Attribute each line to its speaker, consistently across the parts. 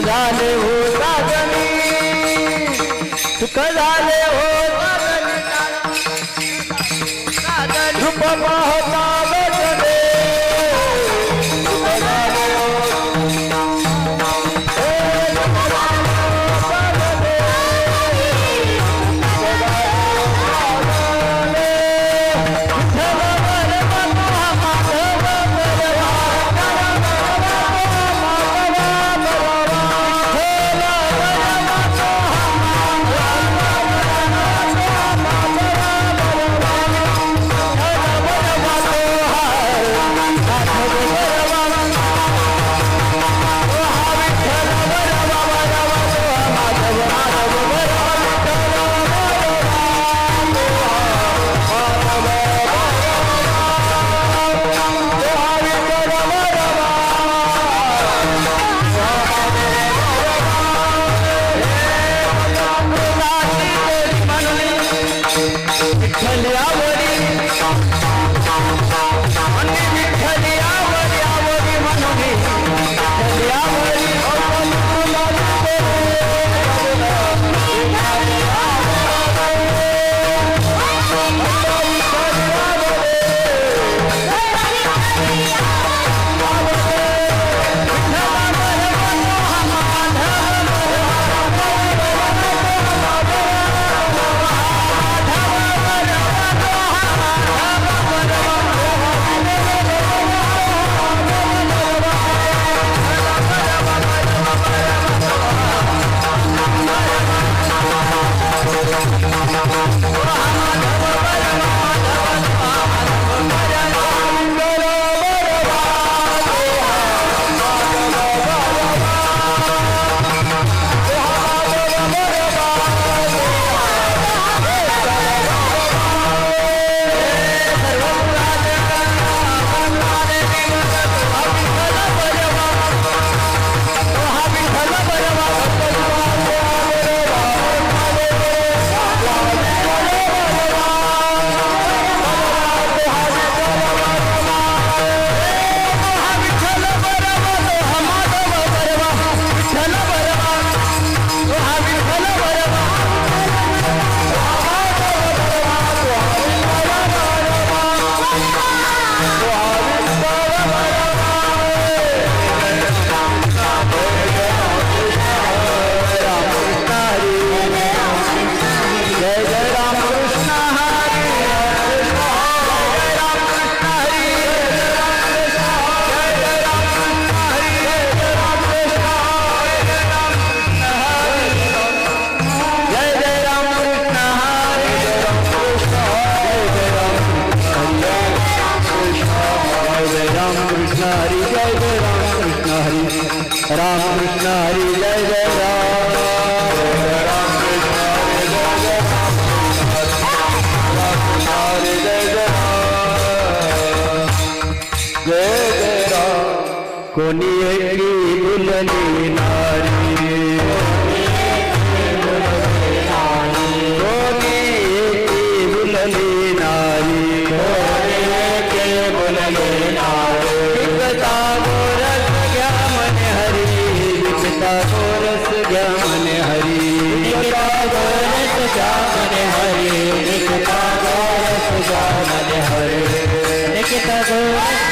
Speaker 1: झाले हो साजनी सुख झाले हो साजनी रूप पाहता बसले सुख झाले हो कोणी एकी भुलली नारी कोणी एकी भुलली नारी विकता गोरस घ्या मने हरी विकता गोरस घ्या मने हरी विकता गोरस घ्या मने हरी विकता गोरस घ्या मने हरी विकता गोरस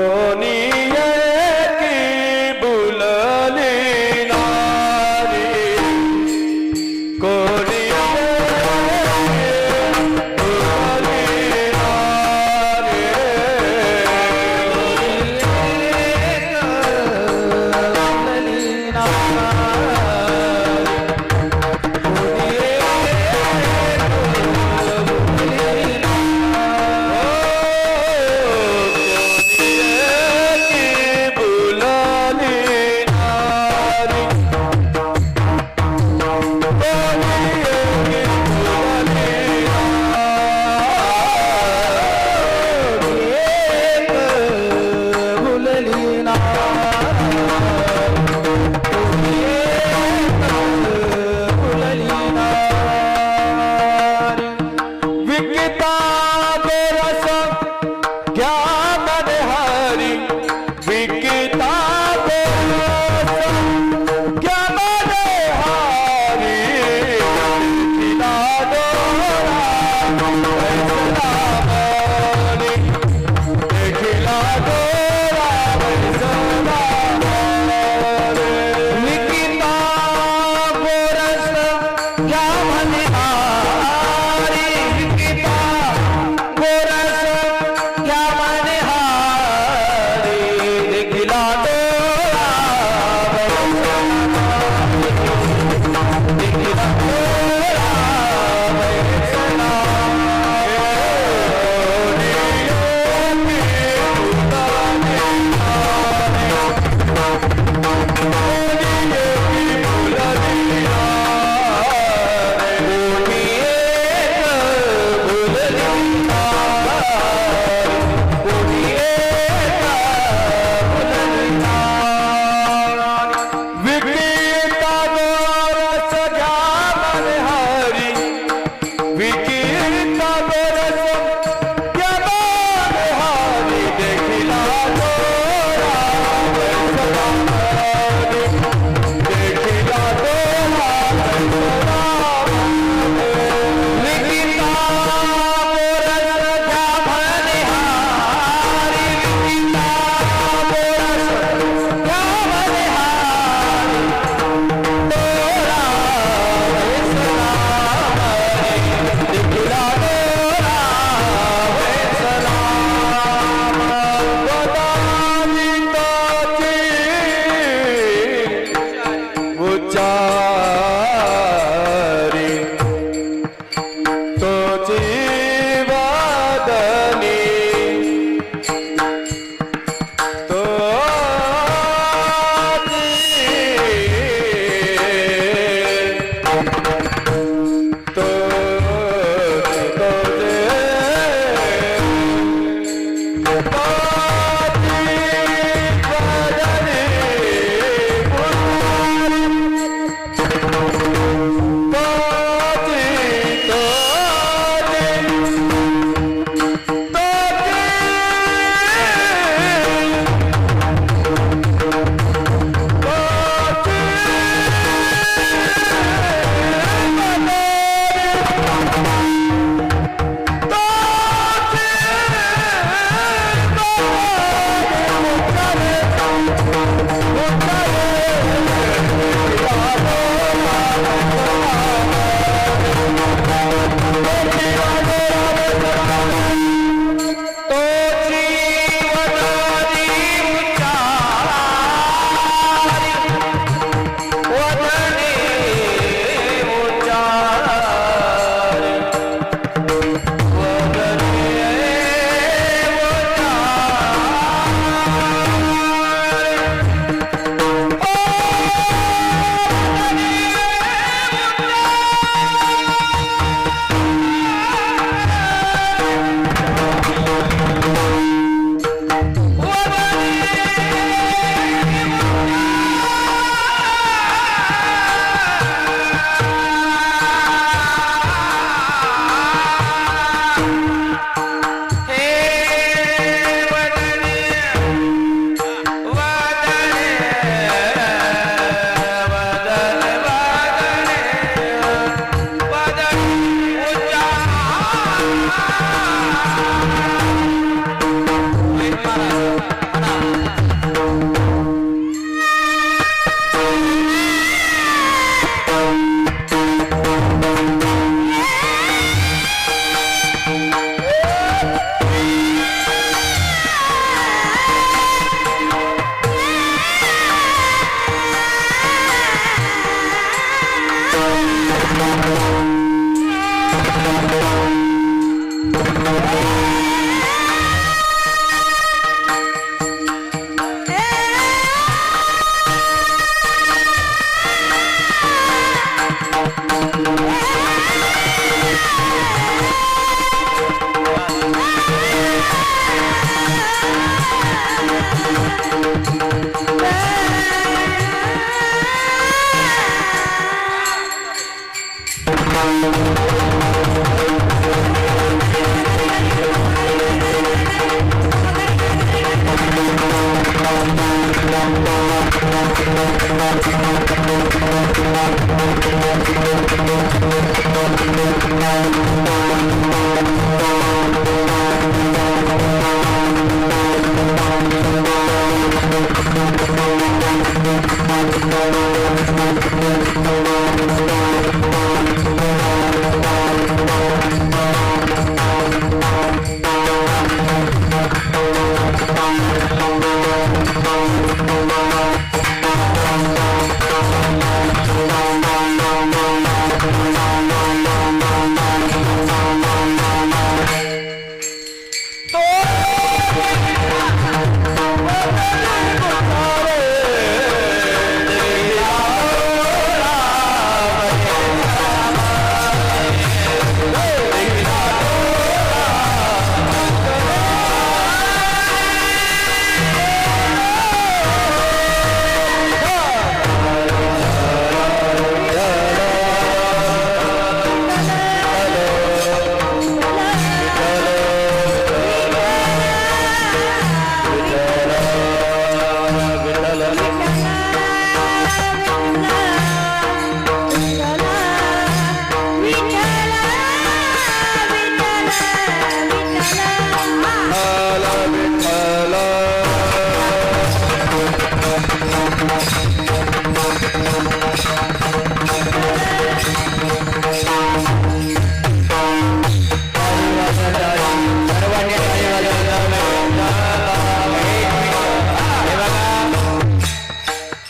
Speaker 1: कोणी एकी बुलली नारी कोणी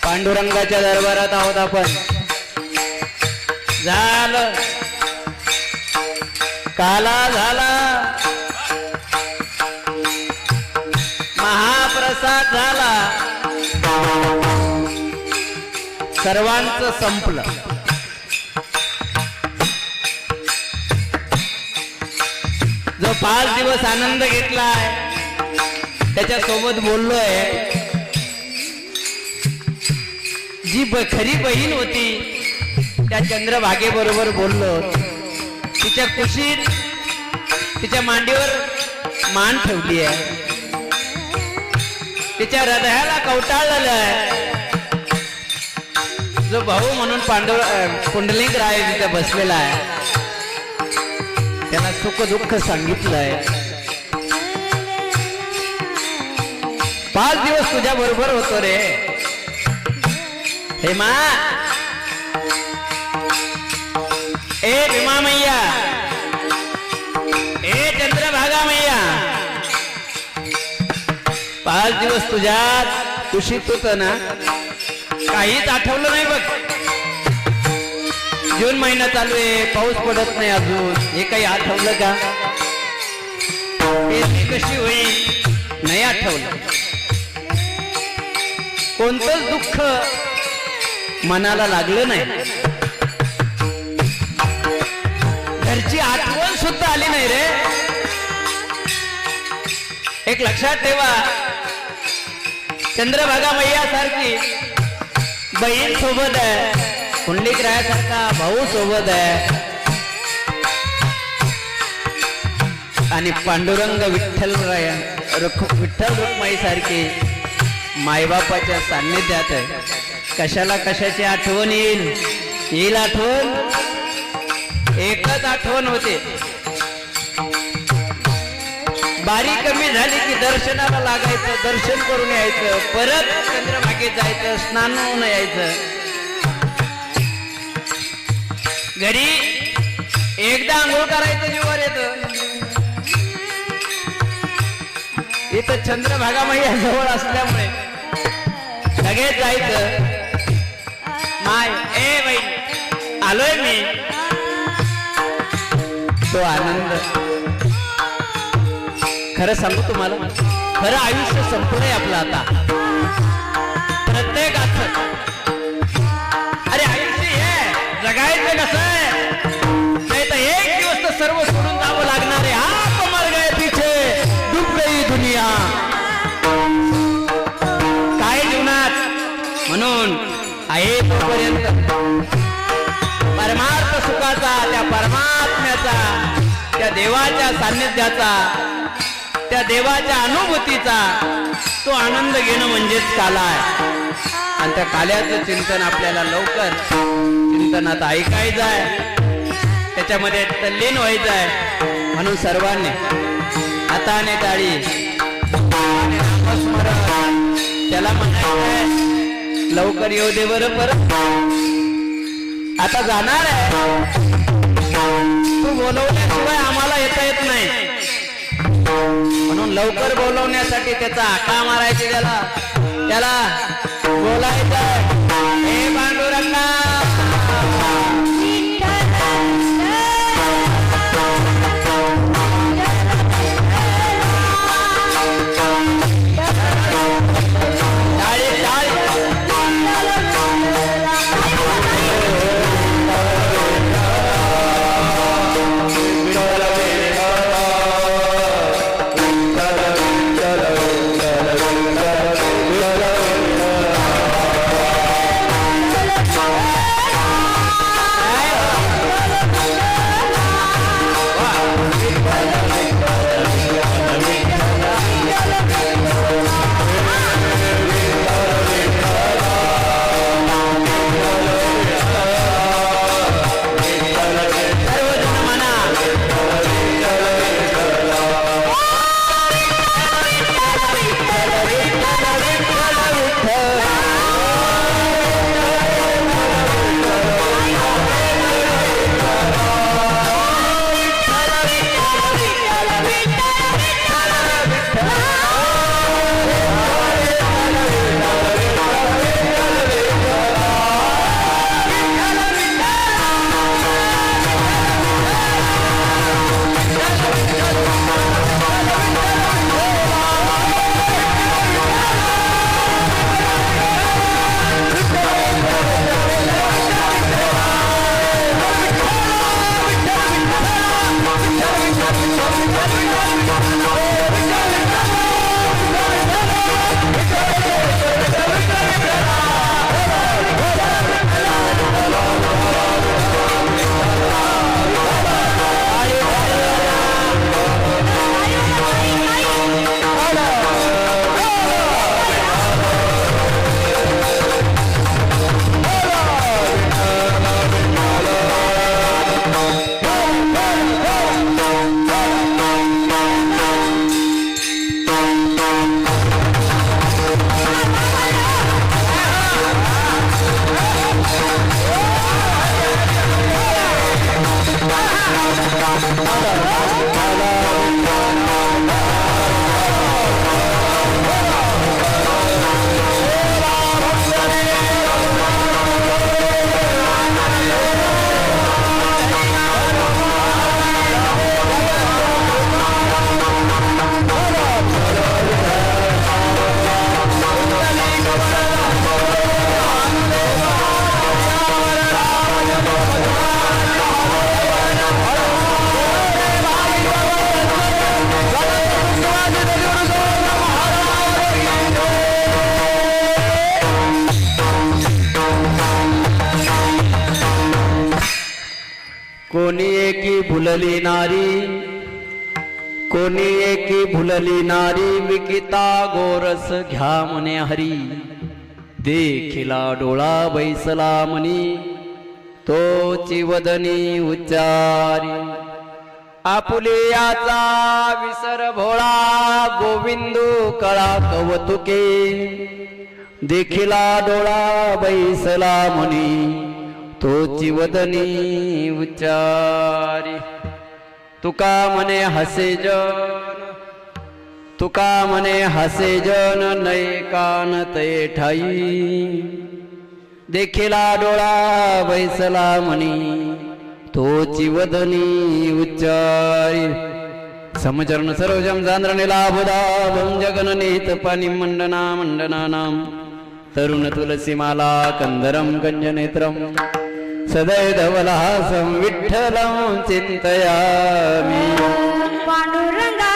Speaker 2: पांडुरंगाच्या दरबारात आहोत आपण. झालं काला झाला, महाप्रसाद झाला, सर्वांचं संपलं. जो 5 दिवस आनंद घेतलाय त्याच्या सोबत बोललोय. जी खरी बहीण होती त्या चंद्रभागे बरोबर बोललो. तिच्या कुशीत तिच्या मांडीवर मान ठेवली आहे. तिच्या हृदयाला कवटाळलेलं आहे. जो भाऊ म्हणून पुंडलिक राय तिथे बसलेला आहे त्याला सुख दुःख सांगितलंय. 5 दिवस तुझ्या बरोबर होतो रे. हे मा ए भीमा मैया, ए चंद्रभागा मैया, 5 दिवस तुझ्यात कुशीत होत ना. काहीच आठवलं नाही बघ. जून महिना चालू आहे, पाऊस पडत नाही अजून. हे काही आठवलं का? पेरणी कशी होईल नाही आठवलं. कोणतंच दुःख मनाला लागलं नाही. घरची आठवण सुद्धा आली नाही रे. एक लक्षात ठेवा, चंद्रभागा मैया सारखी बहीण सोबत आहे, पुंडलिक रायासारखा भाऊ सोबत आहे, आणि पांडुरंग विठ्ठल रुक्माई सारखी मायबापाच्या सान्निध्यात आहे. कशाला कशाची आठवण येईल आठवण. एकच आठवण होते. बारी कमी झाली की दर्शनाला लागायचं, दर्शन करून यायचं, परत चंद्रभागेत जायचं, स्नान होऊन यायचं. घरी एकदा आंघोळ करायचं जीवावर येतं. इथं चंद्रभागा मैया जवळ असल्यामुळे लगेच जायचं. माय ए बाई आलोय मी. तो आनंद खरं सांगू तुम्हाला, खरं आयुष्य संपलंय आपलं आता. प्रत्येकाचं अरे आयुष्य हे जगायचं कसं आहे, नाही तर एक दिवस तर सर्व सोडून जावं लागणार आहे. आप मर गए पीछे डूब गई दुनिया. काय जीवनात म्हणून आहे तोपर्यंत परमार्थ सुखाचा, त्या परमात्म्याचा, त्या देवाच्या सान्निध्याचा, त्या त्या देवाच्या अनुभूतीचा तो आनंद घेणं म्हणजेच काला आहे. आणि त्या काल्याचं चिंतन आपल्याला लवकर चिंतनात ऐकायचं आहे, त्याच्यामध्ये तल्लीन व्हायचं आहे. म्हणून सर्वांनी हाताने टाळी आणि नामस्मरण त्याला म्हणायचं आहे लवकर येऊ दे बरं परत आता जाणार आहे. तू बोलवल्याशिवाय आम्हाला येता येत नाही, म्हणून लवकर बोलवण्यासाठी त्याचा आका मारायचे, त्याला बोलायचं हे पांडुरंगा कोणी एकी भुलली नारी, कोणी एकी भुलली नारी, विकिता गोरस घ्या म्हणे हरी. देखिला डोळा बैसला मनी, तोची वदनी उच्चारी. आपुलियाचा विसर भोळा, गोविंदू कळा कवतुके. देखिला डोळा बैसला मनी, तोची वदनी उच्चारी. तुका म्हणे हसे जन, तुका म्हणे हसे जन, नये कान ते ठाई. देखिला डोळा बैसला मनी, तोची वदनी उच्चारी. समचरण सरोजम चांद्रणीला बुधाभं जगननीत पाणी मंडना मंडनानाम. तरुण तुलसीमाला कंदरम कंजनेत्रम, सदैधवलहासं विठ्ठलं चिन्तयामि.
Speaker 3: पांडुरंगा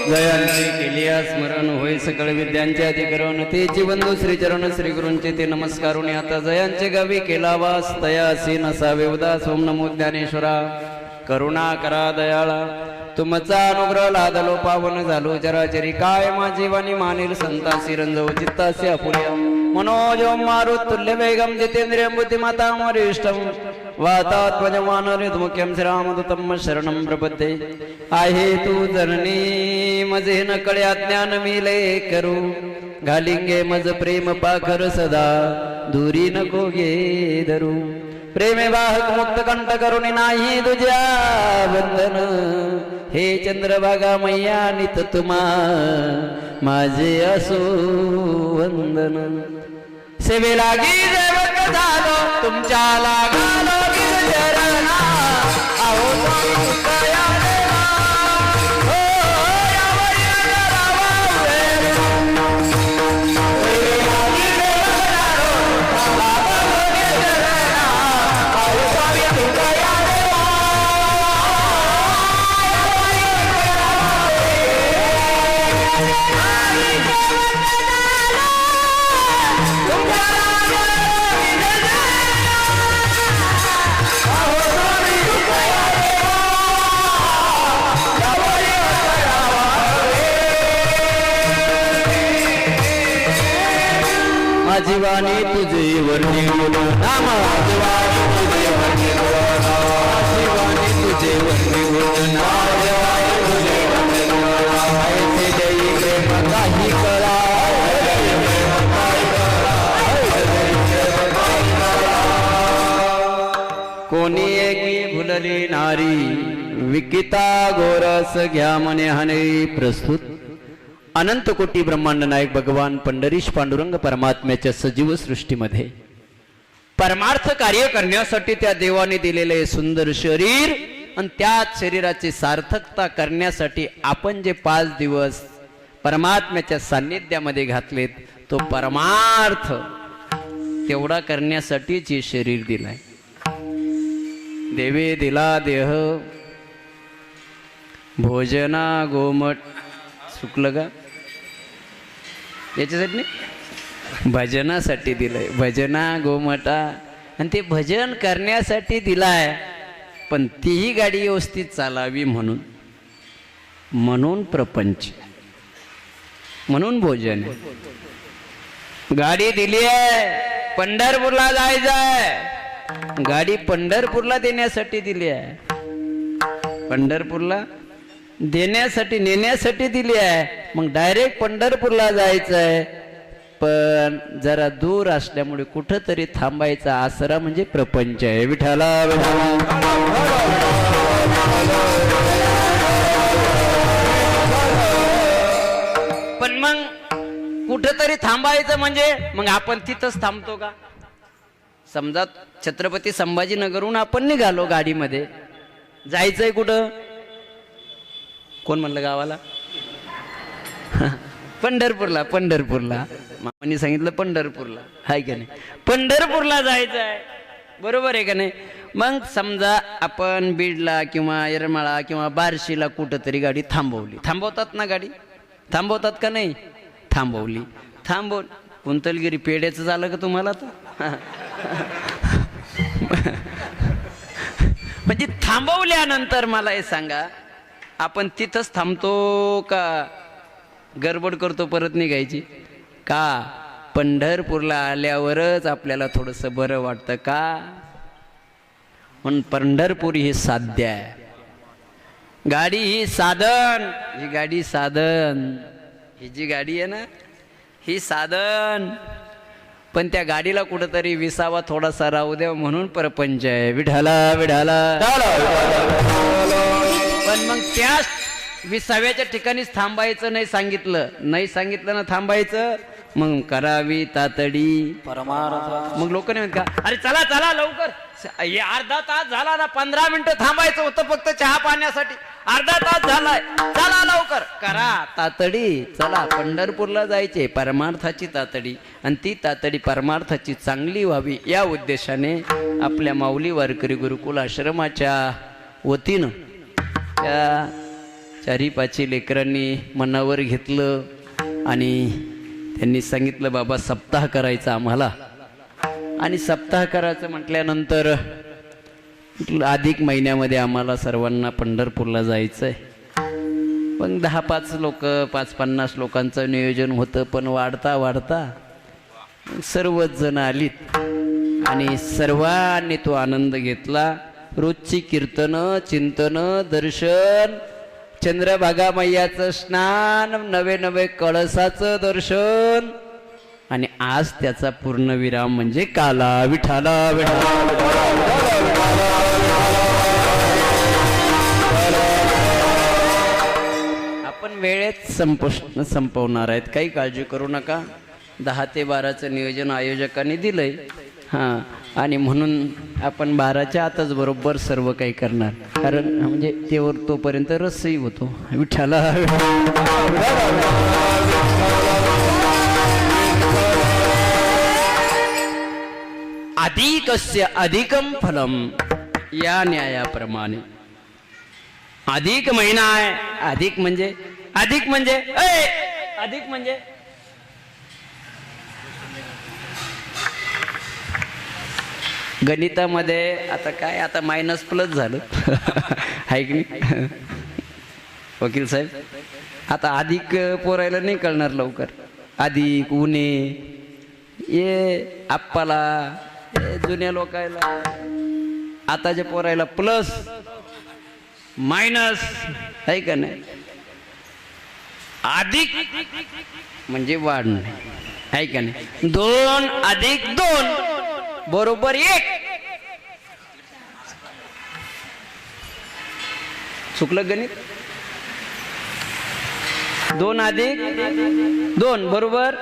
Speaker 2: जयांचे केलिया स्मरण होय सकळ विद्यांचे अधिकरण ते जीवंदो श्रीचरण श्री गुरूंचे ते नमस्कारुणी आता जयांचे गावी केला वास तयासी नसावे उदास ओम नमो ज्ञानेश्वरा करुणा करा दयाळा तुमचा अनुग्रह लादलो पावन झालो चराचरी काय माझी वाणी मानेल संतासी रंजव चित्तासी अपुर्या मनोजम मारुत तुल्य वेगम जितेंद्रियम बुद्धिमता वरिष्ठम वातात्मजमानरिद्मुख्यम श्रीरामदूतम शरणं प्रपद्ये आहे तू जननी मजे न कळे अज्ञान मिले करू घालिंगे मज प्रेम पाखर सदा दुरी नको गे धरू प्रेमे वाहक मुक्त कंठ करुणी नाही तुझ्या बंधन हे चंद्रभागा मैया नित तुम्हा माझे असो वंदन सेवे लागी सेवक झालो तुमच्या लागालो गिरचरणा आहो स्वामी तुझ्या देवा हो यावरी नगरावा सेवे लागी सेवक झालो लागालो गिरचरणा आहो स्वामी तुझ्या देवा माझी वाणी तुझे वर्णी नाम माझी वाणी तुझे वर्णी माझी वाणी तुझे वर्णी माझी वाणी तुझे वर्णी देई प्रेम काही कळा कोणी एकी भुलली नारी विकिता गोरस घ्या मने हने प्रस्तुत अनंत कोटी ब्रह्मांड नायक भगवान पंढरीश पांडुरंग परमात्म्याच्या सजीव सृष्टीमध्ये परमार्थ कार्य करण्यासाठी त्या देवाने दिलेले सुंदर शरीर आणि त्याच शरीराची सार्थकता करण्यासाठी आपण जे 5 दिवस परमात्म्याच्या सान्निध्यामध्ये घातलेत तो परमार्थ तेवढा करण्यासाठीच हे शरीर दिलाय. देवे दिला देह भोजना गोमट चुकलं का याच्यासाठी नाही भजनासाठी दिलंय भजना गोमटा आणि ते भजन करण्यासाठी दिलाय पण तीही गाडी व्यवस्थित चालावी म्हणून प्रपंच म्हणून भोजन गाडी दिली आहे पंढरपूरला जायचंय गाडी पंढरपूरला देण्यासाठी दिली आहे पंढरपूरला देण्यासाठी नेण्यासाठी दिली आहे मग डायरेक्ट पंढरपूरला जायचंय पण जरा दूर असल्यामुळे कुठंतरी थांबायचा आसरा म्हणजे प्रपंच आहे. विठाला पण मग कुठंतरी थांबायचं म्हणजे मग आपण तिथंच थांबतो का? समजा छत्रपती संभाजीनगरहून आपण निघालो गाडीमध्ये जायचंय कुठं कोण म्हणलं गावाला पंढरपूरला मामांनी सांगितलं पंढरपूरला हाय का नाही पंढरपूरला जायचं आहे बरोबर आहे का नाही. मग समजा आपण बीडला किंवा येरमाळा किंवा बार्शीला कुठंतरी गाडी थांबवतात ना गाडी थांबवतात का नाही थांबवली कुंतलगिरी पेड्याचं झालं का तुम्हाला तर म्हणजे थांबवल्यानंतर मला हे सांगा आपण तिथंच थांबतो का गडबड करतो परत निघायची का पंढरपूरला आल्यावरच आपल्याला थोडंसं बरं वाटतं का म्हणून पंढरपूर ही साध्य आहे गाडी ही साधन ही जी गाडी आहे ना ही साधन पण त्या गाडीला कुठंतरी विसावा थोडासा राहू द्या म्हणून परपंच आहे. विठाला पण मग त्या विसाव्याच्या ठिकाणीच थांबायचं नाही सांगितलं ना थांबायचं मग करावी तातडी परमार्थ. मग लोक नाही म्हणत का अरे चला लवकर अर्धा तास झाला ना 15 मिनिटं थांबायचं होतं फक्त चहा पाण्यासाठी अर्धा तास झालाय चला लवकर करा तातडी चला पंढरपूरला जायचे परमार्थाची तातडी आणि ती तातडी परमार्थाची चांगली व्हावी या उद्देशाने आपल्या माऊली वारकरी गुरुकुल आश्रमाच्या वतीनं त्या 4-5 लेकरांनी मनावर घेतलं आणि त्यांनी सांगितलं बाबा सप्ताह करायचा आम्हाला. आणि सप्ताह करायचं म्हटल्यानंतर अधिक महिन्यामध्ये आम्हाला सर्वांना पंढरपूरला जायचं आहे. पण 10-5 लोक 50 लोकांचं नियोजन होतं. पण वाढता सर्वच जण आलीत आणि सर्वांनी तो आनंद घेतला. रोजची कीर्तनं, चिंतनं, दर्शन, चंद्रभागा मैयाचं स्नान, नवे कळसाचं दर्शन आणि आज त्याचा पूर्णविराम म्हणजे काला विठाला आपण वेळेत संपवणार आहेत. काही काळजी करू नका. 10 ते 12चं नियोजन आयोजकांनी दिलंय. हां, आणि म्हणून आपण 12च्या आतच बरोबर सर्व काही करणार. कारण म्हणजे तेवर तोपर्यंत रसही होतो. विठ्ठला अधिकस्य अधिकम फलम या न्यायाप्रमाणे. अधिक महिना आहे. अधिक म्हणजे अधिक म्हणजे गणितामध्ये आता काय, आता मायनस प्लस झालं आहे की नाही वकील साहेब. आता अधिक पोरायला नाही कळणार लवकर. अधिक उणे ये आप्पाला, जुन्या लोकायला, आताच्या पोरायला प्लस मायनस आहे का नाही. अधिक म्हणजे वाढणे आहे का नाही. 2 अधिक 2 बरोबर 1. चुकलं गणित. 2 अधिक 2 बरोबर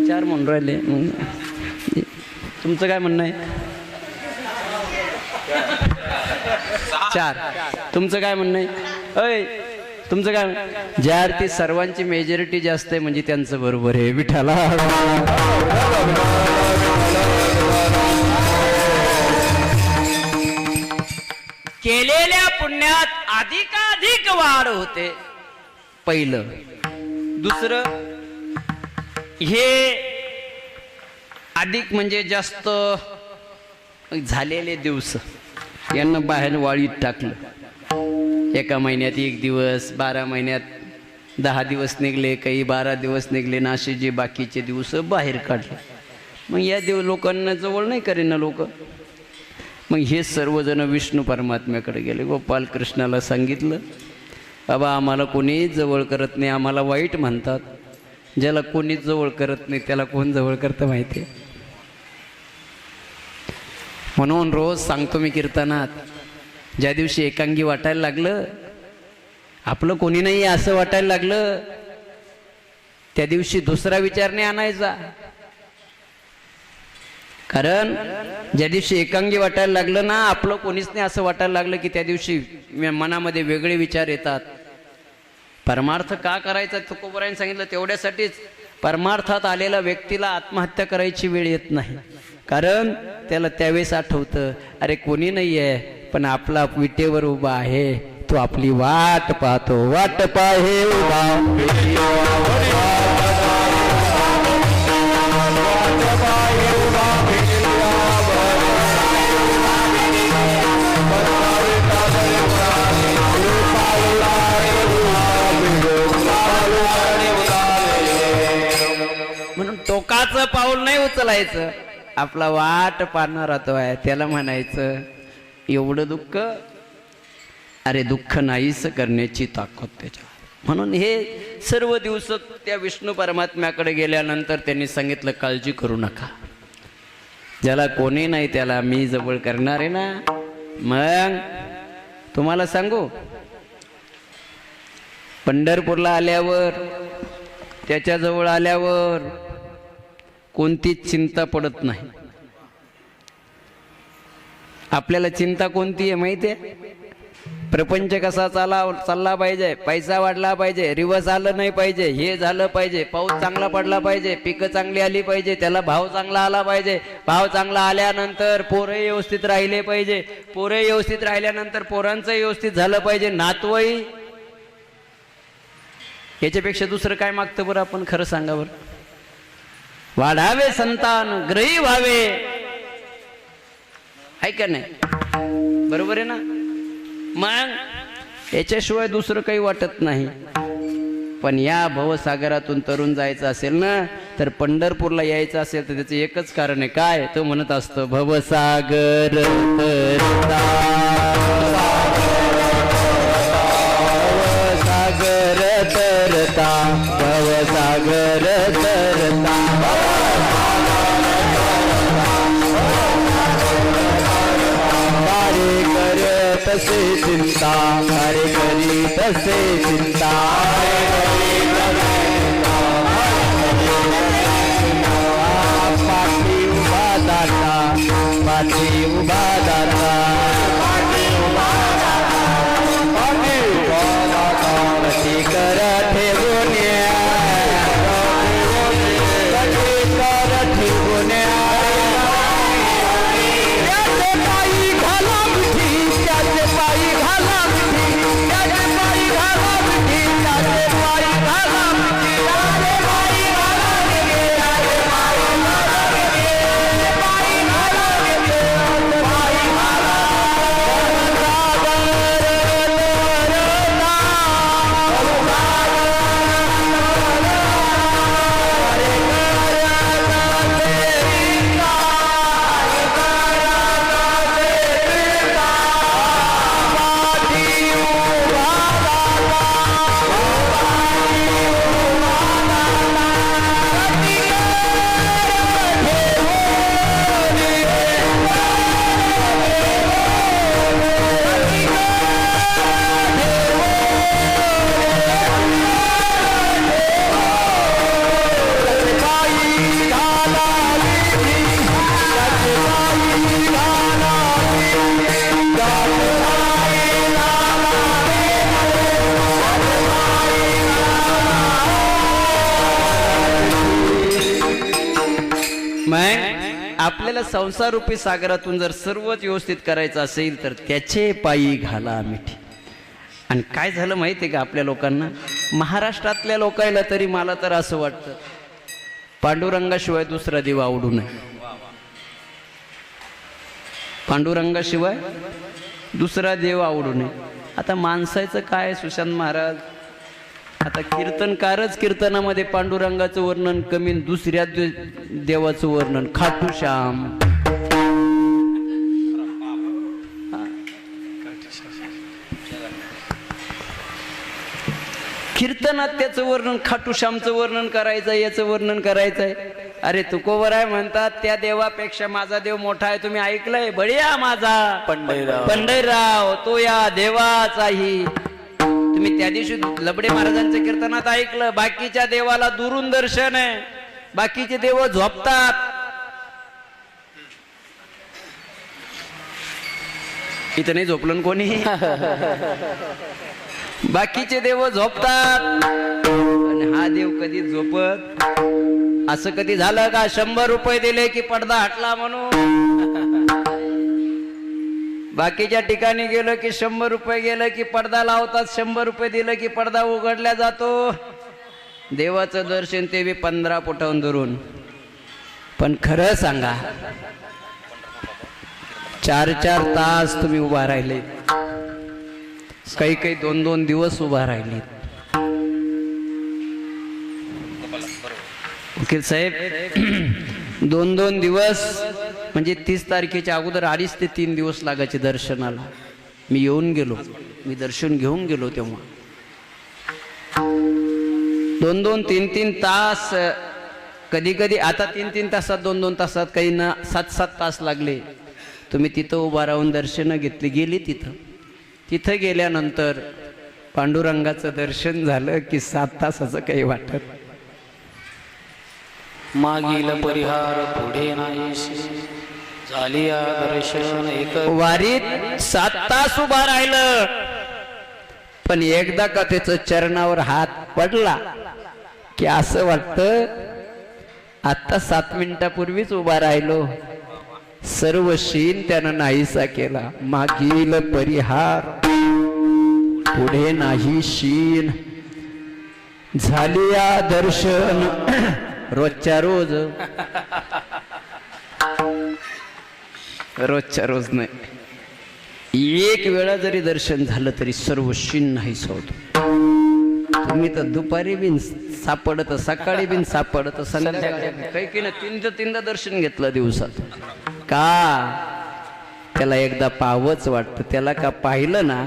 Speaker 2: 4 म्हणून राहिले. तुमचं काय म्हणणं आहे? 4. तुमचं काय म्हणणं आहे? अय तुमचं काय? ज्या अर्थी सर्वांची मेजॉरिटी जास्त आहे म्हणजे त्यांचं बरोबर आहे. विठाला केलेल्या पुण्यात अधिकाधिक वाढ होते. पहिलं. दुसरं, हे अधिक म्हणजे जास्त झालेले दिवस यांना बाहेर वाळीत टाकलं. एका महिन्यात 1 दिवस, 12 महिन्यात 10 दिवस निघले, काही 12 दिवस निघले ना, असे जे बाकीचे दिवस बाहेर काढले. मग या लोकांना जवळ नाही करेन ना लोक. मग हे सर्वजण विष्णू परमात्म्याकडे गेले. गोपाल कृष्णाला सांगितलं बाबा आम्हाला कोणीच जवळ करत नाही, आम्हाला वाईट म्हणतात. ज्याला कोणीच जवळ करत नाही त्याला कोण जवळ करतं माहिती आहे. म्हणून रोज सांगतो मी कीर्तनात, ज्या दिवशी एकांगी वाटायला लागलं, आपलं कोणी नाही असं वाटायला लागलं, त्या दिवशी दुसरा विचार नाही आणायचा. कारण ज्या दिवशी एकांगी वाटायला लागलं ना, आपलं कोणीच नाही असं वाटायला लागलं की त्या दिवशी मनामध्ये वेगळे विचार येतात. परमार्थ का करायचा तुकोबरायांनी सांगितलं तेवढ्यासाठीच. परमार्थात आलेल्या व्यक्तीला आत्महत्या करायची वेळ येत नाही. कारण त्याला त्यावेळेस आठवतं, अरे कोणी नाही आहे पण आपला विटेवर उभा आहे, तो आपली वाट पाहतो. वाट पाहे उभा म्हणून टोकाचं पाऊल नाही उचलायचं. आपला वाट पाहणारा तो आहे, त्याला म्हणायचं एवढं दुःख, अरे दुःख नाहीस करण्याची ताकद त्याच्या. म्हणून हे सर्व दिवस त्या विष्णू परमात्म्याकडे गेल्यानंतर त्यांनी सांगितलं काळजी करू नका, ज्याला कोणी नाही त्याला मी जवळ करणार आहे ना. मग तुम्हाला सांगू, पंढरपूरला आल्यावर, त्याच्याजवळ आल्यावर कोणतीच चिंता पडत नाही. आपल्याला चिंता कोणती आहे माहिती आहे? प्रपंच कसा चालला पाहिजे, पैसा वाढला पाहिजे, रिवर्स आलं नाही पाहिजे, हे झालं पाहिजे, पाऊस चांगला पडला पाहिजे, पिकं चांगली आली पाहिजे, त्याला भाव चांगला आला पाहिजे, भाव चांगला आल्यानंतर पोरं व्यवस्थित राहिले पाहिजे, पोरं व्यवस्थित राहिल्यानंतर पोरांचं व्यवस्थित झालं पाहिजे, नातवई. याच्यापेक्षा दुसरं काय मागतं बरं आपण, खरं सांगा बरं. वाढावे संतान, ग्रही व्हावे, आहे का नाही? बरोबर आहे ना? मग याच्याशिवाय दुसरं काही वाटत नाही. पण या भवसागरातून तरुण जायचं असेल ना, तर पंढरपूरला यायचं असेल तर त्याचं एकच कारण आहे. काय? तो म्हणत असतो, भवसागर तरता, भवसागर तरता, भवसागर तरता, कार्य कर तसे चिंता, कार्य करी तसे चिंता, पाठी उभा दाता, पाठी उभा दाता, कशी कर ठेवून आपल्याला संसार रूपी सागरातून जर सर्वच व्यवस्थित करायचं असेल तर त्याचे पायी घाला मिठी. आणि काय झालं माहितीये का आपल्या लोकांना, महाराष्ट्रातल्या लोकांना तरी मला तर असं वाटतं पांडुरंगाशिवाय दुसरा देव आवडू नये. पांडुरंगाशिवाय दुसरा देव आवडू नये. आता माणसाचं काय सुशांत महाराज, आता कीर्तनकारच कीर्तनामध्ये पांडुरंगाचं वर्णन कमी, दुसऱ्या देवाचं वर्णन खाटूश्याम. कीर्तनात त्याचं वर्णन, खाटूश्यामचं वर्णन करायचं, याचं वर्णन करायचंय. अरे तुकोबराय म्हणतात त्या देवापेक्षा माझा देव मोठा आहे. तुम्ही ऐकलंय? बळीया माझा पंढरीराव तो या देवाचाही. तुम्ही त्या दिवशी लबडे महाराजांच्या कीर्तनात ऐकलं, बाकीच्या देवाला दुरून दर्शन आहे, बाकीचे देव झोपतात. इथं नाही झोपलं कोणी. बाकीचे देव झोपतात आणि हा देव कधी झोपत. असं कधी झालं का 100 रुपये दिले की पडदा हटला म्हणून? बाकीच्या ठिकाणी गेलं की 100 रुपये गेलं की पडदा लावतात, 100 रुपये दिलं की पडदा उघडला जातो. देवाचं दर्शन ते बी 15 फुटावून दुरून. पण खरं सांगा, 4-4 तास तुम्ही उभा राहिले, काही काही 2-2 दिवस उभा राहिले. वकील साहेब 2-2 दिवस म्हणजे 30 तारखेच्या अगोदर 2.5 ते 3 दिवस लागायचे दर्शनाला. मी येऊन गेलो, मी दर्शन घेऊन गेलो तेव्हा 2-2, 3-3 तास कधी कधी. आता 3-3 तासात, 2-2 तासात, काही ना 7-7 तास लागले. तुम्ही तिथं उभा राहून दर्शन घेतली, गेली तिथं गेल्यानंतर पांडुरंगाचं दर्शन झालं की 7 तासाचं काही वाटत.
Speaker 4: मागील परिहार पुढे नाहीशी झाली दर्शन एक.
Speaker 2: वारीत 7 तास उभा राहिलं
Speaker 5: पण एकदा का त्याचं चरणावर हात पडला की असं वाटतं आता 7 मिनिटापूर्वीच उभा राहिलो. सर्व शीन त्यानं नाहीसा केला. मागील परिहार पुढे नाही शीन. झाली या दर्शन रोजच्या रोज, रोजच्या रोज नाही, एक वेळा जरी दर्शन झालं तरी सर्व शीन नाहीस होत. तुम्ही तर दुपारी बिन सापडत, सकाळी बिन सापडत, संध्याकाळी काही की नाही, तीनदा दर्शन घेतलं दिवसात. का त्याला एकदा पाहावंच वाटतं. त्याला का पाहिलं ना,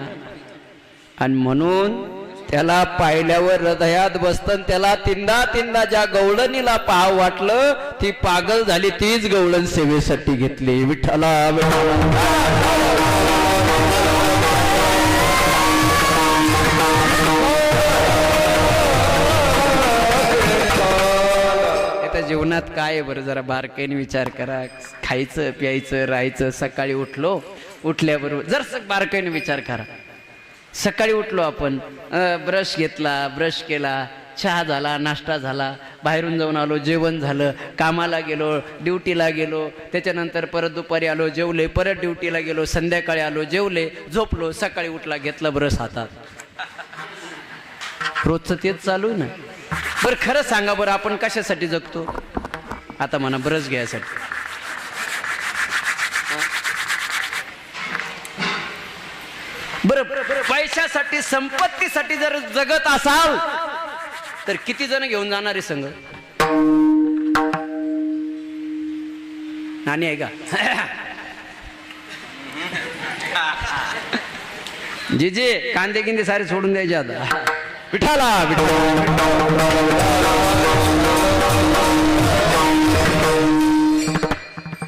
Speaker 5: आणि म्हणून त्याला पाहिल्यावर हृदयात बसतं. त्याला तीनदा ज्या गवळणीला पाहावं वाटलं ती पागल झाली. तीच गवळण सेवेसाठी घेतली. विठ्ठला जीवनात काय आहे बरं, जरा बारकाईने विचार करा. खायचं प्यायचं राहायचं. सकाळी उठल्याबरोबर जर बारकाईने विचार करा. सकाळी उठलो आपण, ब्रश घेतला, ब्रश केला, चहा झाला, नाश्ता झाला, बाहेरून जाऊन आलो, जेवण झालं, कामाला गेलो, ड्युटीला गेलो, त्याच्यानंतर परत दुपारी आलो, जेवले, परत ड्युटीला गेलो, संध्याकाळी आलो, जेवले, झोपलो, सकाळी उठला, घेतला ब्रश हातात. रोजचं तेच चालू आहे ना. बरं खरं सांगा बरं, आपण कशासाठी जगतो? आता म्हणा, ब्रश घ्यायसाठी. बरं पैशासाठी, संपत्तीसाठी जर जगत असाल तर किती जण घेऊन जाणार आहे संग? नाणी आहे का? जे कांदे गिंदे सारे सोडून द्यायचे आता. विठाला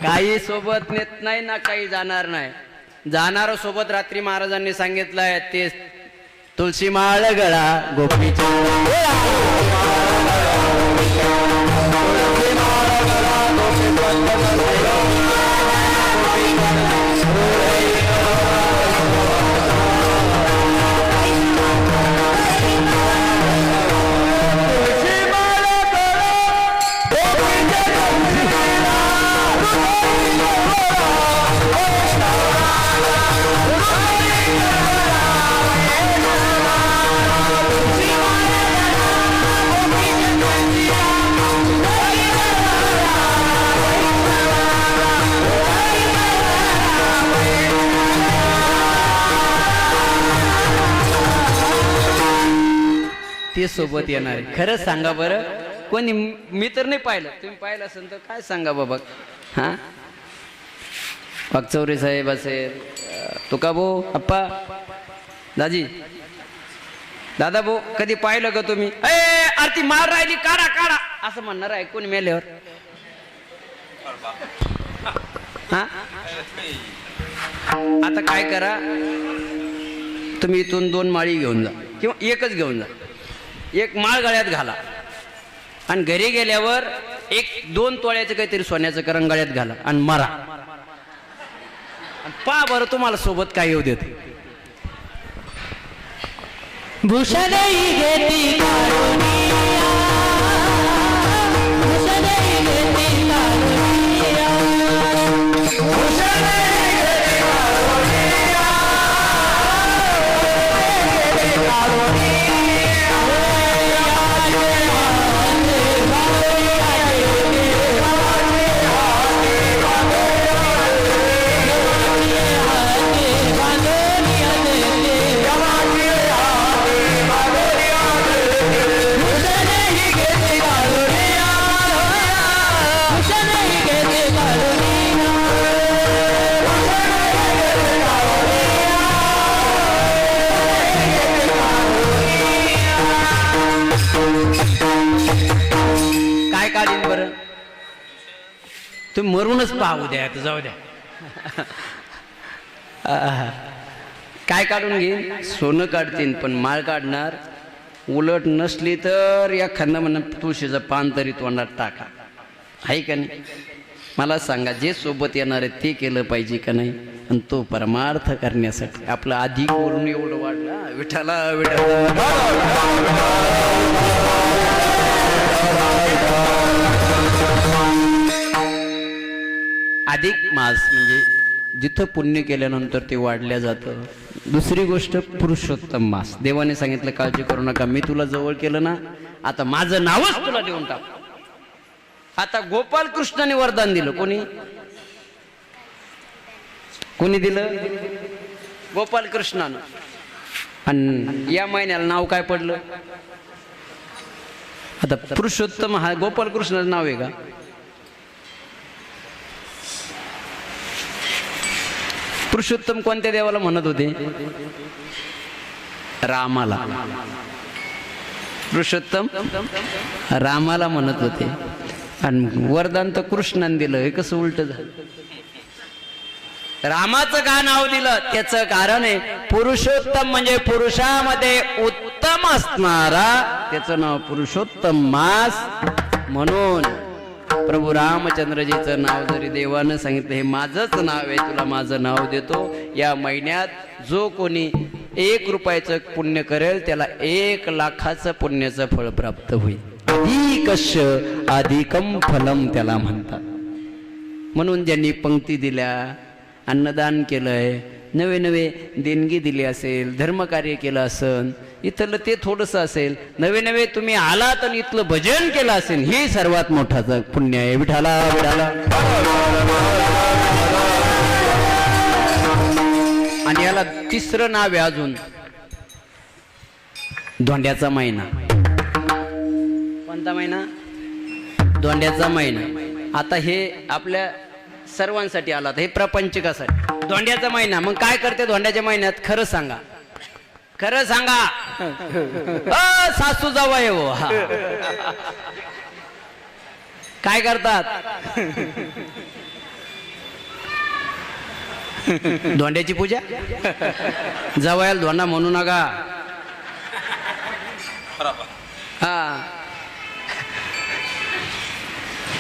Speaker 5: काही सोबत नेत नाही ना, काही जाणार नाही. जाणार सोबत रात्री महाराजांनी सांगितलंय ते तुळशी माळ गळा गोपीच्या ते सोबत येणार आहे. खरंच सांगा बरं, कोणी? मी तर नाही पाहिलं. तुम्ही पाहिलं असेल तर काय सांगा बाबा. हा, वागचौरे साहेब असेल, तुका भाऊ, अप्पा, दाजी, दादा भाऊ, कधी पाहिलं का तुम्ही? आरती मार राहिली, काढा काढा असं म्हणणार आहे कोणी मेल्यावर? हा, आता काय करा, तुम्ही इथून 2 माळी घेऊन जा किंवा एकच घेऊन जा. एक माळ गळ्यात घाला आणि घरी गेल्यावर 1-2 तोळ्याचं काहीतरी सोन्याचं करण गळ्यात घाला आणि मारा. पहा बरं तुम्हाला सोबत काय येऊ देत.
Speaker 3: भूषण घेती
Speaker 5: तुम्ही मरूनच पाहू द्या, जाऊ द्या. काय काढून घेईन? सोनं काढतीन, पण माळ काढणार. उलट नसली तर एखादं म्हणा तुळशीचं पान तरी तोंडात टाका. आहे का नाही? मला सांगा, जे सोबत येणार आहे ते केलं पाहिजे का नाही? आणि तो परमार्थ करण्यासाठी आपलं अधिक वरून एवढं वाढला. विठाला विठाला अधिक मास म्हणजे जिथं पुण्य केल्यानंतर ते वाढल्या जातं. दुसरी गोष्ट पुरुषोत्तम मास. देवाने सांगितलं काळजी करू नका, मी तुला जवळ केलं ना, आता माझं नावच तुला देऊन टाक. आता गोपाल कृष्णाने वरदान दिलं. कोणी दिलं? गोपाल कृष्णानं. आणि या महिन्याला नाव काय पडलं? आता पुरुषोत्तम हा गोपाल कृष्णाचं नाव आहे का? पुरुषोत्तम कोणत्या देवाला म्हणत होते? रामाला. पुरुषोत्तम रामाला म्हणत होते. आणि वरदान तर कृष्णाने दिलं. हे कसं उलट झालं? रामाचं का नाव दिलं? त्याचं कारण आहे पुरुषोत्तम म्हणजे पुरुषामध्ये उत्तम असणारा, त्याचं नाव पुरुषोत्तम मास. म्हणून प्रभू रामचंद्रजीचं नाव जरी देवानं सांगितलं हे माझंच नाव आहे, तुला माझं नाव देतो, या महिन्यात जो कोणी 1 रुपयाचं पुण्य करेल त्याला 1 लाखाचं पुण्याचं फळ प्राप्त होईल. अधिकश्य अधिकम फलम त्याला म्हणतात. म्हणून ज्यांनी पंक्ती दिल्या, अन्नदान केलंय, नवे नवे देणगी दिली असेल, धर्मकार्य केलं असेल, इथलं ते थोडंसं असेल, नवे नवे तुम्ही आलात आणि इथलं भजन केलं असेल, हे सर्वात मोठं पुण्य आहे. विठाला विठाला. आणि याला तिसरं नाव आहे अजून, धोंड्याचा महिना. कोणता महिना? धोंड्याचा महिना. आता हे आपल्या सर्वांसाठी आला, हे प्रपंचकासाठी धोंड्याचा महिना. मग काय करते धोंड्याच्या महिन्यात? खरं सांगा, खरं सांगा. सासू जावई हो, काय करतात? धोंड्याची पूजा. जावयाला धोंडा म्हणू नका. हा,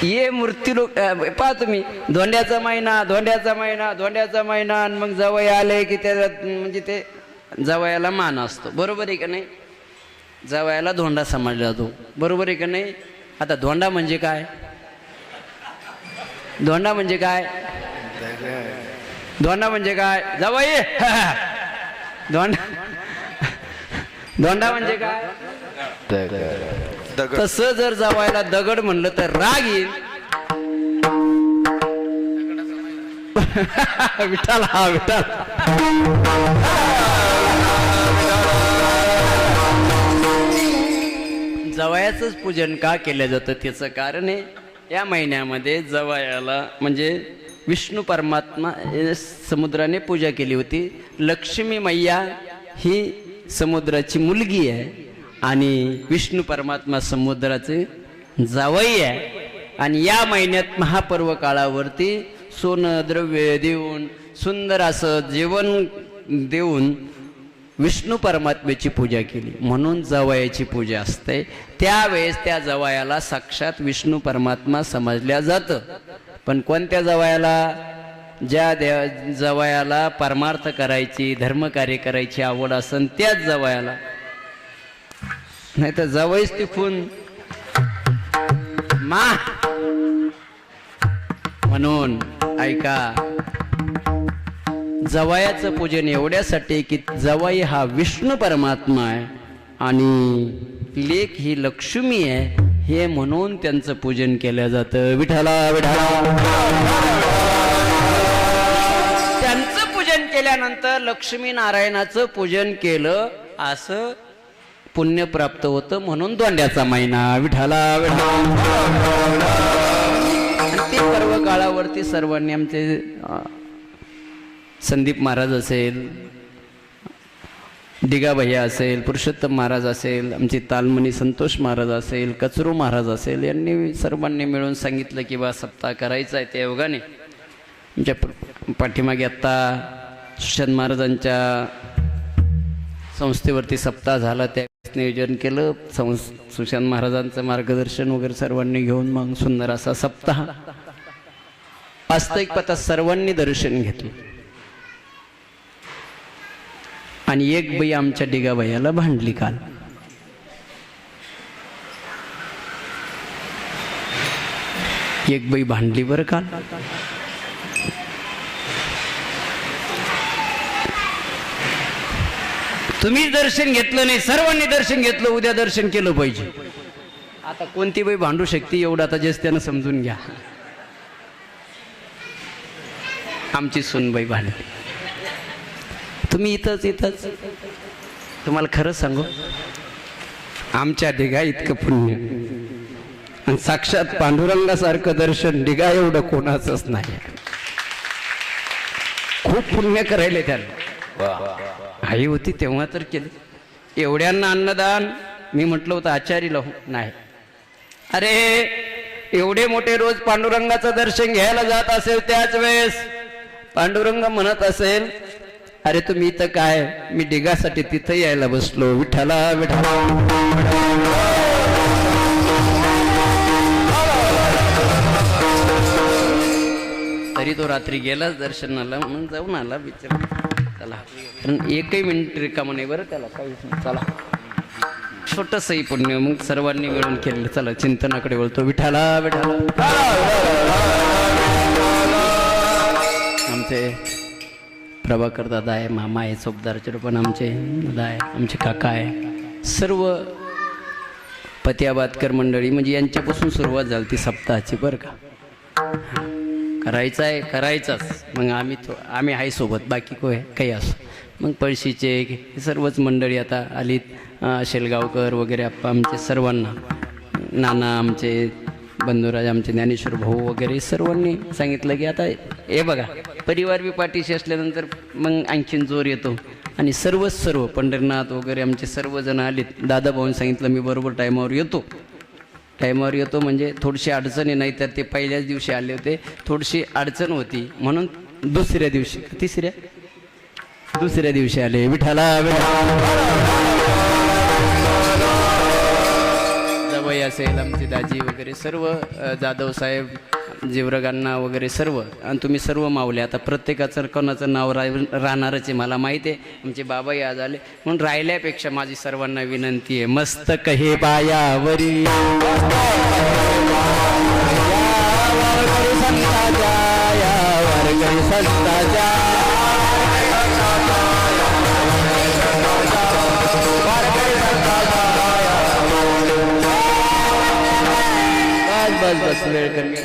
Speaker 5: ये मूर्ती लोक पहा तुम्ही, धोंड्याचा महिना, धोंड्याचा महिना, धोंड्याचा महिना. आणि मग जवळ आले की त्याला म्हणजे ते जवयाला मान असतो. बरोबर आहे का नाही? जवयाला धोंडा समजला जातो. बरोबर आहे का नाही? आता धोंडा म्हणजे काय? धोंडा म्हणजे काय? धोंडा म्हणजे काय? जवय धोंडा, धोंडा म्हणजे काय? तसं जर जावायला दगड म्हणलं तर राग येईल. विठाला हा विठाला. जवयाचंच पूजन का केलं जातं त्याचं कारण आहे, या महिन्यामध्ये जवयाला म्हणजे विष्णू परमात्मा समुद्राने पूजा केली होती. लक्ष्मी मैया ही समुद्राची मुलगी आहे आणि विष्णू परमात्मा समुद्राचे जावई आहे. आणि या महिन्यात महापर्व काळावरती सोनं द्रव्य देऊन, सुंदर असं जेवण देऊन विष्णू परमात्म्याची पूजा केली. म्हणून जावयाची पूजा असते. त्यावेळेस त्या जावयाला साक्षात विष्णू परमात्मा समजल्या जातं. पण कोणत्या जावयाला? ज्या जावयाला परमार्थ करायची, धर्मकार्य करायची आवड असेल त्याच जावयाला. नाही तर जावईच तिकून मा. म्हणून ऐका, जवयाचं पूजन एवढ्यासाठी की जवाई हा विष्णू परमात्मा आहे आणि लेक ही लक्ष्मी आहे, हे म्हणून त्यांचं पूजन केलं जातं. विठाला विठाला. त्यांचं पूजन केल्यानंतर लक्ष्मी नारायणाचं पूजन केलं असं पुण्य प्राप्त होतं. म्हणून धोंड्याचा महिना. विठाला विठाला. ते पर्व काळावरती सर्वांनी आमचे संदीप महाराज असेल, दिगा भैया असेल, पुरुषोत्तम महाराज असेल, आमचे तालमणी संतोष महाराज असेल, कचरू महाराज असेल, यांनी सर्वांनी मिळून सांगितलं की बा सप्ताह करायचा आहे. त्या योगाने आमच्या पाठीमागे आत्ता सुशांत महाराजांच्या संस्थेवरती सप्ताह झाला, त्यावेळेस नियोजन केलं. सुशांत महाराजांचं मार्गदर्शन वगैरे सर्वांनी घेऊन मग सुंदर असा सप्ताह वास्तविक पता सर्वांनी दर्शन घेतलं. आणि एक बाई आमच्या डिगाबाईला भांडली काल. एक बाई भांडली बरं काल. तुम्ही दर्शन घेतलं नाही, सर्वांनी दर्शन घेतलं, उद्या दर्शन केलं पाहिजे. आता कोणती बाई भांडू शकते एवढं आता जेच त्यानं समजून घ्या. आमची सूनबाई भांडली. तुम्ही इथंच तुम्हाला खरं सांगू, आमच्या डिगा इतकं पुण्य आणि साक्षात पांडुरंगासारखं दर्शन डिगा एवढं कोणाचंच नाही. खूप पुण्य करायले त्याला. आई होती तेव्हा तर केलं. एवढ्यांना अन्नदान मी म्हटलं होतं आचारीला नाही. अरे एवढे मोठे रोज पांडुरंगाचं दर्शन घ्यायला जात असेल, त्याच वेळेस पांडुरंग म्हणत असेल, अरे तुम्ही इथं काय, मी डिगासाठी तिथं यायला बसलो. विठ्ठला विठ्ठला. तरी तो रात्री गेलाच दर्शनाला, म्हणून जाऊन आला बिचारा. चला, कारण एकही मिनिट रिकामा नाही बरं त्याला, काहीच नाही. चला, छोटंसंही पुण्य मग सर्वांनी मिळून केलं. चला चिंतनाकडे वळतो. विठ्ठला विठ्ठला. आमचे प्रभाकर दादा आहे, मामा आहे, चोपदारचे पण आमचे दादा आहे, आमचे काका आहे, सर्व पतियाबादकर मंडळी, म्हणजे यांच्यापासून सुरुवात झाली ती सप्ताहाची बरं का. करायचं आहे, करायचाच. मग आम्ही आहे सोबत, बाकी काही असो. मग पळशीचे सर्वच मंडळी आता आलीत, शेलगावकर वगैरे आप्पा आमचे, सर्वांना, नाना आमचे, बंधुराज आमचे, ज्ञानेश्वर भाऊ वगैरे सर्वांनी सांगितलं की आता हे बघा, परिवार बी पाठीशी असल्यानंतर मग आणखीन जोर येतो. आणि सर्व पंढरनाथ वगैरे आमचे सर्वजण आलेत. दादा भाऊंनी सांगितलं मी बरोबर टायमावर येतो म्हणजे थोडीशी अडचणी, नाही तर ते पहिल्याच दिवशी आले होते, थोडीशी अडचण होती म्हणून दुसऱ्या दिवशी आले. विठ्ठला जवळ असेल आमची दाजी वगैरे सर्व, जाधव साहेब, जीवरगांना वगैरे सर्व, आणि तुम्ही सर्व मावले. आता प्रत्येकाचं कोणाचं नाव राहणारच आहे मला माहिती आहे. आमचे बाबाही आज आले, म्हणून राहिल्यापेक्षा माझी सर्वांना विनंती आहे, मस्तक हे बायावरी बस वेळ कमी.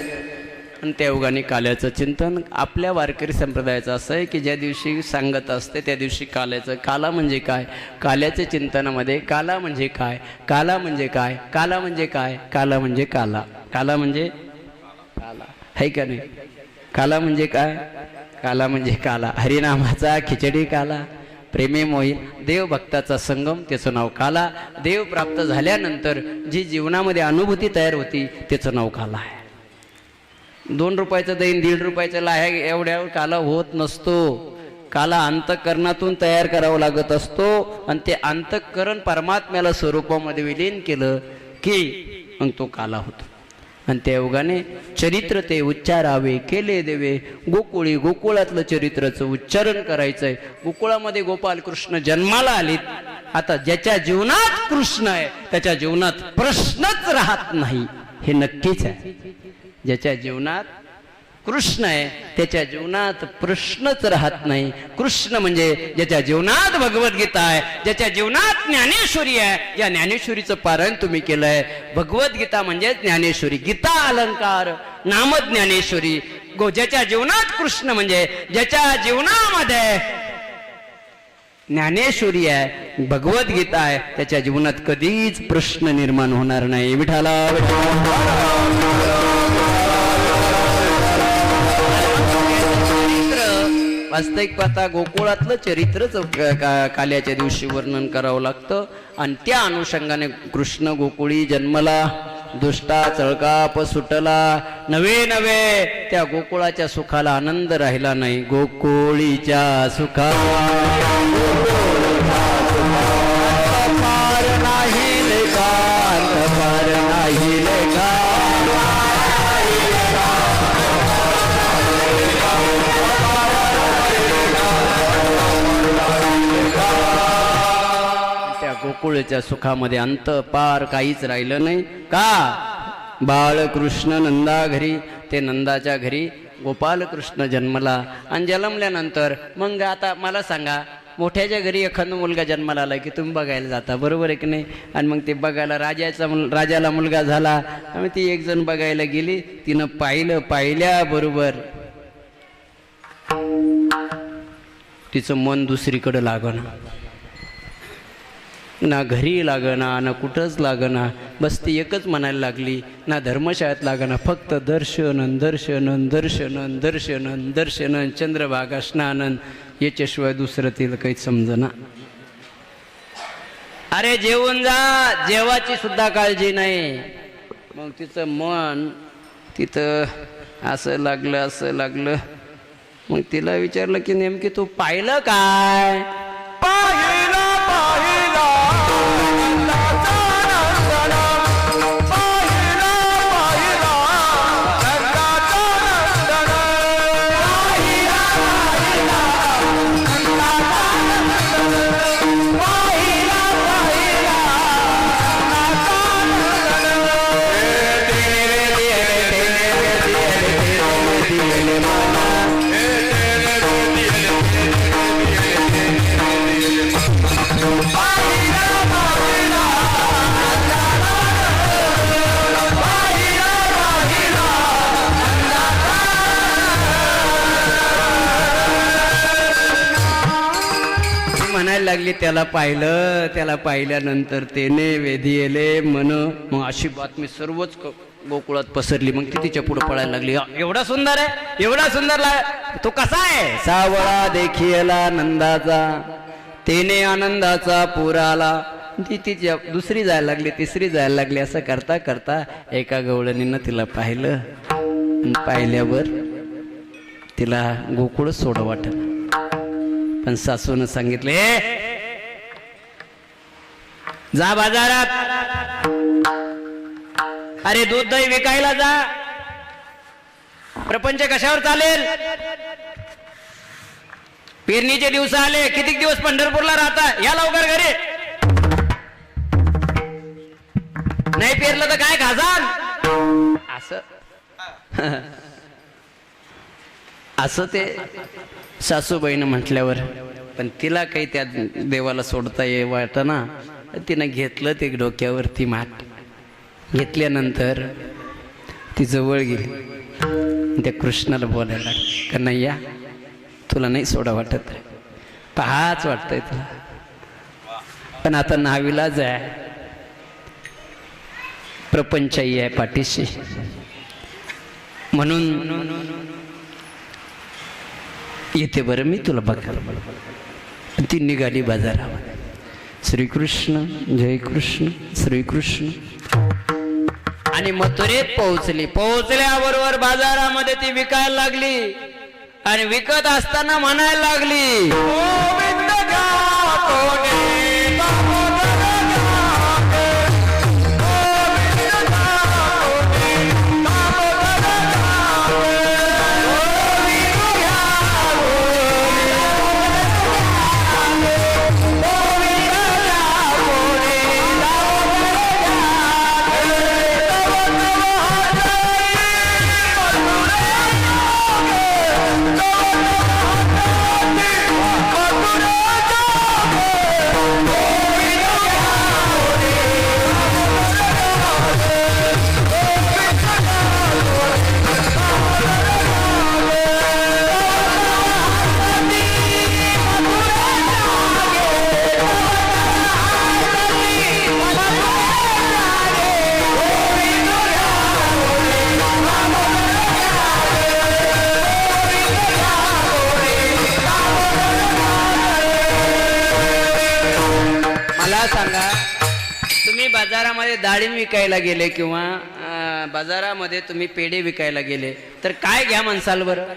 Speaker 5: आणि त्या योगाने काल्याचं चिंतन आपल्या वारकरी संप्रदायाचं असं आहे की ज्या दिवशी सांगत असते त्या दिवशी काल्याचं, काला म्हणजे काय, काल्याच्या चिंतनामध्ये काला म्हणजे काय, काला म्हणजे काय, काला म्हणजे काय, काला म्हणजे काला, काला म्हणजे काला है का नाही. काला म्हणजे काय, काला म्हणजे काला. हरिनामाचा खिचडी काला, प्रेमे मोहीन देवभक्ताचा संगम त्याचं नाव काला. देव प्राप्त झाल्यानंतर जी जीवनामध्ये अनुभूती तयार होती त्याचं नाव काला आहे. 2 रुपयाचं दैन 1.5 रुपयाचं लाह्या एवढ्यावर काला होत नसतो. काला अंतःकरणातून तयार करावं लागत असतो. आणि ते अंतःकरण परमात्म्याला स्वरूपामध्ये विलीन केलं की मग तो काला होतो. आणि त्या योगाने चरित्र ते उच्चारावे केले देवे गोकुळी. गोकुळातलं चरित्राचं उच्चारण करायचंय. गोकुळामध्ये गोपाल कृष्ण जन्माला आलीत. आता ज्याच्या जीवनात कृष्ण आहे त्याच्या जीवनात प्रश्नच राहत नाही, हे नक्कीच आहे. ज्याच्या जीवनात कृष्ण आहे त्याच्या जीवनात प्रश्नच राहत नाही. कृष्ण म्हणजे ज्याच्या जीवनात भगवद्गीता आहे, ज्याच्या जीवनात ज्ञानेश्वरी आहे. या ज्ञानेश्वरीचं पारायण तुम्ही केलंय. भगवद्गीता म्हणजे ज्ञानेश्वरी, गीता अलंकार नाम ज्ञानेश्वरी. ज्याच्या जीवनात कृष्ण म्हणजे ज्याच्या जीवनामध्ये ज्ञानेश्वरी आहे, भगवद्गीता आहे, त्याच्या जीवनात कधीच प्रश्न निर्माण होणार नाही. विठ्ठला वास्तविक पाहता गोकुळातलं चरित्रच काल्याच्या दिवशी वर्णन करावं लागतं. आणि त्या अनुषंगाने कृष्ण गोकुळी जन्मला, दुष्टा चळकाप सुटला, नवे त्या गोकुळाच्या सुखाला आनंद राहिला नाही. गोकुळीच्या सुखा नाही लेखा, नाही लेखा. गोकुळच्या सुखामध्ये अंत पार काहीच राहिलं नाही का बाळकृष्ण नंदा घरी ते नंदाच्या घरी गोपालकृष्ण जन्मला आणि जन्मल्यानंतर मग आता मला सांगा मोठ्याच्या घरी एखादा मुलगा जन्माला आला की तुम्ही बघायला जाता बरोबर आहे की नाही आणि मग ते बघायला राजाला मुलगा झाला आणि ती एक जण बघायला गेली तिनं पाहिल्याबरोबर तिचं मन दुसरीकडे लागना ना घरी लागना ना कुठंच लागना बस ती एकच म्हणायला लागली ना धर्मशाळेत लागना फक्त दर्शन दर्शन दर्शन दर्शन दर्शन चंद्रभागा स्नानन याच्याशिवाय दुसरं तिला काहीच समजना अरे जेवून जा जेवाची सुद्धा काळजी नाही मग तिचं मन तिथं असं लागलं मग तिला विचारलं की नेमकी तू पाहिलं काय
Speaker 1: पाहिला पाहिला नंदाचा नंदना पाहिला पाहिला नंदाचा नंदना पाहिला पाहिला नंदाचा नंदना पाहिला पाहिला
Speaker 5: म्हणायला लागली त्याला पाहिल्यानंतर तेने वेधियेले मन मग अशी बातमी सर्वच गोकुळात पसरली मग ती तिच्या पुढे पळायला लागली एवढा सुंदर आहे एवढा सुंदर तो कसा आहे सावळा देखियला नंदाचा तेने आनंदाचा पुराला ती तिच्या दुसरी जायला लागली तिसरी जायला लागली असं करता करता एका गवळणीनं तिला पाहिल्यावर तिला गोकुळ सोड वाटत पण सासून सांगितले जा बाजारात अरे दूध दही विकायला जा प्रपंच कशावर चालेल पेरणीचे दिवस आले किती दिवस पंढरपूरला राहता या लवकर घरी नाही पेरलं तर काय खाजाल असं ते सासूबाईनं म्हटल्यावर पण तिला काही त्या देवाला सोडता वाटना तिनं घेतलं ते डोक्यावरती माठ घेतल्यानंतर ती जवळ गेली त्या कृष्णाला बोलायला लागली कन्हैया तुला नाही सोडा वाटत पहाच वाटतंय तुला पण आता नावीलाज आहे प्रपंचही आहे पाठीशी म्हणून येते बरं मी तुला बघायला ती निघाली बाजारामध्ये श्रीकृष्ण जय कृष्ण श्रीकृष्ण आणि मथुरेत पोहोचल्याबरोबर बाजारामध्ये ती विकायला लागली आणि विकत असताना म्हणायला लागली
Speaker 1: गोविंद घ्या कोणी दामोदर
Speaker 5: बाजारामध्ये डाळिंब विकायला गेले किंवा बाजारामध्ये तुम्ही पेढे विकायला गेले तर काय घ्या म्हणसाल बरं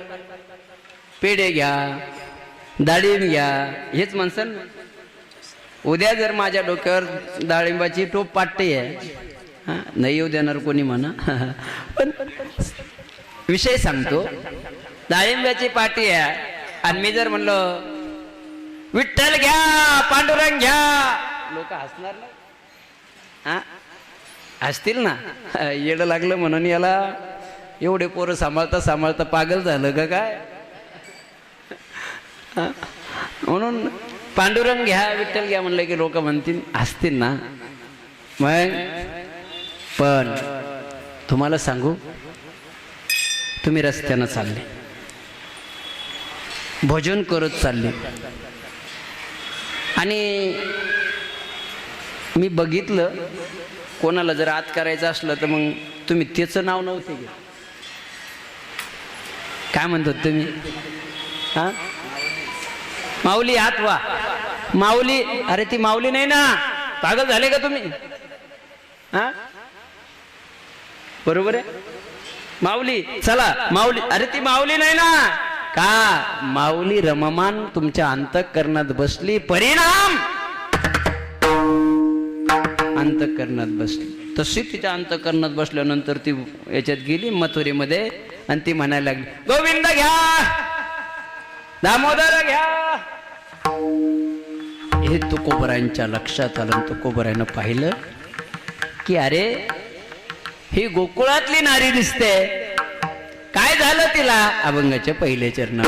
Speaker 5: पेढे घ्या डाळिंब घ्या हेच म्हणसाल ना उद्या जर माझ्या डोक्यावर डाळिंबाची टोप पाटते आहे नाही येऊ देणार कोणी म्हणा पण विषय सांगतो डाळिंबाची पाटी आहे आणि मी जर म्हणलो विठ्ठल घ्या पांडुरंग घ्या लोक हसणार नाही? हा हसतील ना. येडं लागलं म्हणून याला एवढे पोरं सांभाळता सांभाळता पागल झालं का काय? म्हणून पांडुरंग घ्या विठ्ठल घ्या म्हणलं की लोक म्हणतील हसतील ना. मग पण तुम्हाला सांगू, तुम्ही रस्त्यानं चालले, भजन करत चालले, आणि मी बघितलं कोणाला जर आत करायचं असलं तर मग तुम्ही त्याचं नाव नव्हते घेत. काय म्हणतो तुम्ही? हा माऊली आत वा. माऊली, अरे ती माऊली नाही ना, पागल झाले का तुम्ही? हा बरोबर आहे. माऊली चला, माऊली, अरे ती माऊली नाही ना. का माऊली रममान तुमच्या अंतःकरणात बसली, परिणाम अंतःकरणात बसली. तशी तिच्या अंतःकरणात बसल्यानंतर ती याच्यात गेली मथुरेमध्ये आणि ती म्हणायला लागली, गोविंद घ्या, दामोदर घ्या. हे तुकोबरायांच्या लक्षात आलं. तुकोबरायानं पाहिलं की अरे ही गोकुळातली नारी दिसते. काय झालं तिला? अभंगाच्या पहिले चरण.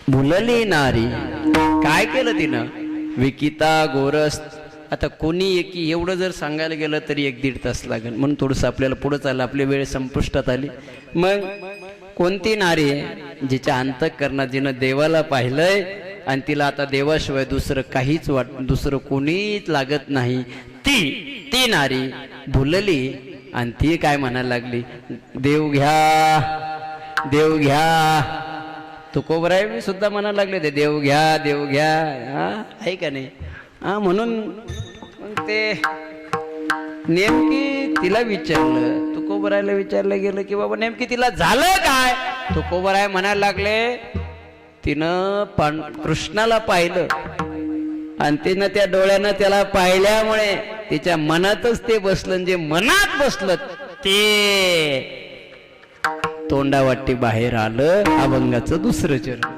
Speaker 5: भुलली नारी. काय केलं तिनं? विकिता गोरस. आता कोणी एकी एवढं जर सांगायला गेलं तरी 1-1.5 तास लागेल, म्हणून थोडंसं आपल्याला पुढं चाललं, आपली वेळ संपुष्टात आली. मग कोणती नारी आहे जिच्या अंतःकरणात जिनं देवाला पाहिलंय आणि तिला आता देवाशिवाय दुसरं काहीच दुसरं कोणीच लागत नाही, ती नारी भुलली. आणि ती काय म्हणायला लागली? देव घ्या, देव घ्या. तुकोबराय मी सुद्धा म्हणायला लागले ते देव घ्या, देव घ्या. हा आहे का नाही? हा म्हणून मग ते नेमकी तिला विचारलं, तुकोबरायला विचारलं गेलं की बाबा नेमकी तिला झालं काय? तुकोबराय म्हणायला लागले तिनं कृष्णाला पाहिलं आणि तिनं त्या डोळ्यानं त्याला पाहिल्यामुळे तिच्या मनातच ते बसलं. जे मनात बसलं ते तोंडावाटी बाहेर आलं. अभंगाचं दुसरं चरण.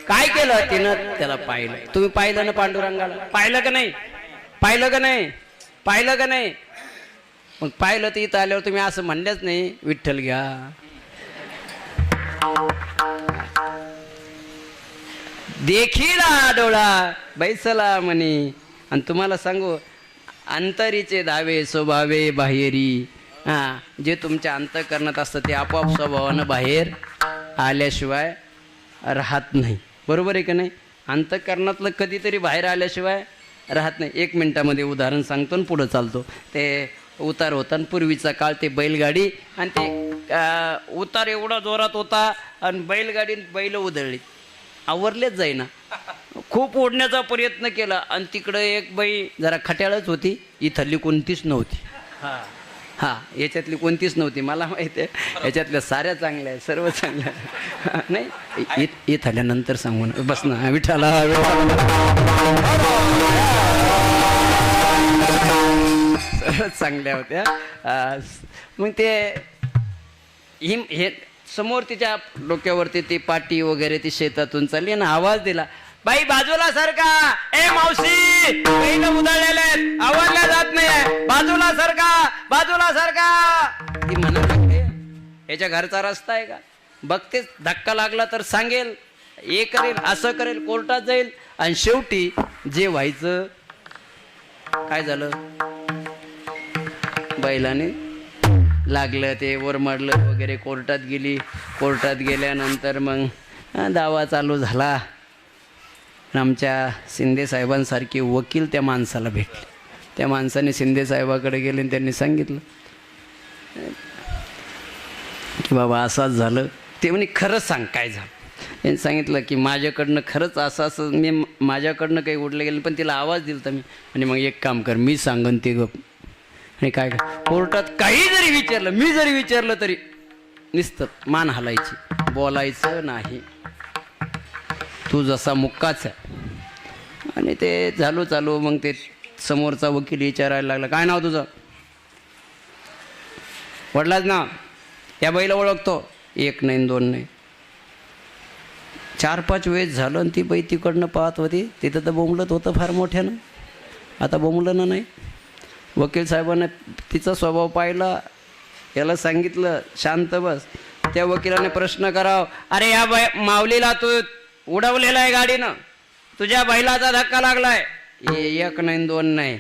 Speaker 5: काय केलं तिनं? त्याला पाहिलं. तुम्ही पाहिलं ना पांडुरंगाला? पाहिलं का नाही? पाहिलं का नाही? पाहिलं का नाही? मग पाहिलं तर इथं आल्यावर तुम्ही असं म्हणल्याच नाही विठ्ठल घ्या. देखीला डोळा बैसला म्हणे. आणि तुम्हाला सांगू, अंतरीचे दावे स्वभावे बाहेरी. हा जे तुमच्या अंतःकरणात असतं ते आपोआप स्वभावानं बाहेर आल्याशिवाय राहत नाही. बरोबर आहे का नाही? अंतःकरणातलं कधीतरी बाहेर आल्याशिवाय राहत नाही. 1 मिनिटामध्ये उदाहरण सांगतो आणि पुढं चालतो. ते उतार होता आणि पूर्वीचा काळ ते बैलगाडी आणि ते उतार एवढा जोरात होता आणि बैल उधळली, आवरलेच जाईना. खूप ओढण्याचा प्रयत्न केला आणि तिकडं एक बाई जरा खट्याळच होती, इथली कोणतीच नव्हती. हां, याच्यातली कोणतीच नव्हती. मला माहिती आहे याच्यातल्या साऱ्या चांगल्या आहे, सर्व चांगल्या आहे. नाही येत आल्यानंतर सांगू ना, बस ना. विठाला सर्व चांगल्या होत्या. मग ते हे समोर तिच्या डोक्यावरती ती पाटी वगैरे ती शेतातून चालली आणि आवाज दिला, बाई बाजूला सरका, ए मावशी बैल उधळलेले आहेत, आवरल्या जात नाही, बाजूला सरका, बाजूला सरका. ती म्हणत लागते, याच्या घरचा रस्ता आहे का? बघतेच, धक्का लागला तर सांगेल, हे करेल, असं करेल, कोर्टात जाईल. आणि शेवटी जे व्हायचं काय झालं, बैलाने लागलं, ते वरमडलं वगैरे, कोर्टात गेली. कोर्टात गेल्यानंतर मग दावा चालू झाला. आमच्या शिंदे साहेबांसारखे वकील त्या माणसाला भेटले. त्या माणसाने शिंदे साहेबाकडे गेले आणि त्यांनी सांगितलं की बाबा असंच झालं. ते म्हणे खरंच सांग काय झालं. त्यांनी सांगितलं की माझ्याकडनं खरंच असं मी माझ्याकडनं काही उडलं गेलं, पण तिला आवाज दिला तर मी. आणि मग एक काम कर, मी सांगन ते गप. आणि काय काय कोर्टात काही जरी विचारलं, मी जरी विचारलं तरी नुसतं मान हलायची, बोलायचं नाही, तू जसा मुक्काच आहे. आणि ते चालू मग ते समोरचा वकील विचारायला लागला, काय नाव तुझं? वडिलाच नाव. त्या बाईला ओळखतो? 1 नाही 2 नाही, 4-5 वेळेस झालं. आणि ती बाई तिकडनं पाहत होती. तिथं तर बोंबलत होतं फार मोठ्यानं, आता बोंबलं ना नाही. वकील साहेबांना तिचा स्वभाव पाहिला, याला सांगितलं शांत बस. त्या वकिलाने प्रश्न कराव, अरे या माऊलीला तू उडवलेला आहे गाडीनं, तुझ्या बैलाचा धक्का लागलाय. 1 नाही 2 नाही,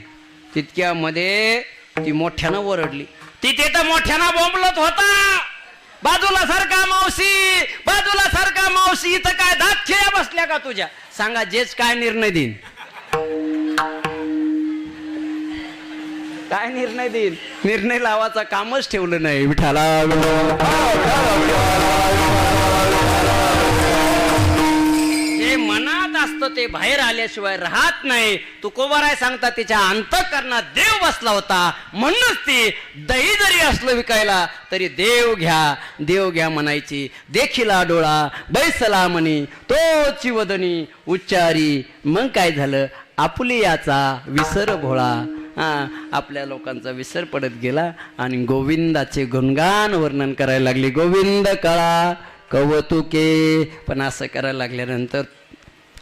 Speaker 5: तितक्यामध्ये ती मोठ्यानं ओरडली. तिथे तर मोठ्यानं बोंबलत होता, बाजूला सारखा मावशी, बाजूला सारखा मावशी. इथं काय दात खिळ्या बसल्या का तुझ्या? सांगा, जेच काय निर्णय देईन, काय निर्णय देईन, निर्णय लावायचा कामच ठेवलं नाही. विठाला जे मनात असतं ते बाहेर आल्याशिवाय राहत नाही. तुकोबाराय सांगता तिच्या अंतःकरणात देव बसला होता. म्हणूनच ती दही जरी असलं विकायला तरी देव घ्या म्हणायची. देखिला डोळा बैसला म्हणी, तोची वदनी उच्चारी. मग काय झालं, आपुली याचा विसर भोळा. आपल्या लोकांचा विसर पडत गेला आणि गोविंदाचे गुणगान वर्णन करायला लागले. गोविंद कळा कौतुके. पण असं करायला लागल्यानंतर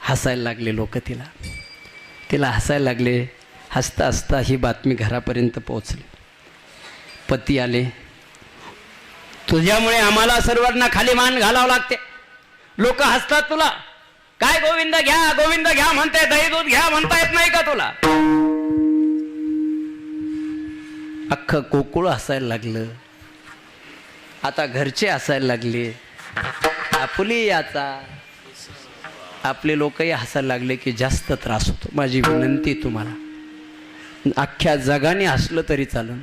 Speaker 5: हसायला लागले लोक. तिला हसायला लागले. हसता हसता ही बातमी घरापर्यंत पोहोचली. पती आले, तुझ्यामुळे आम्हाला सर्वांना खाली मान घालावं लागते, लोक हसतात तुला. काय गोविंद घ्या म्हणते, दही दूध घ्या म्हणता येत नाही का तुला? अख्खं कोकुळ हसायला लागलं. आता घरचे हसायला लागले. आपुली याचा आपले लोकही हसायला लागले की जास्त त्रास होतो. माझी विनंती तुम्हाला, अख्ख्या जगाने हसलं तरी चालेल,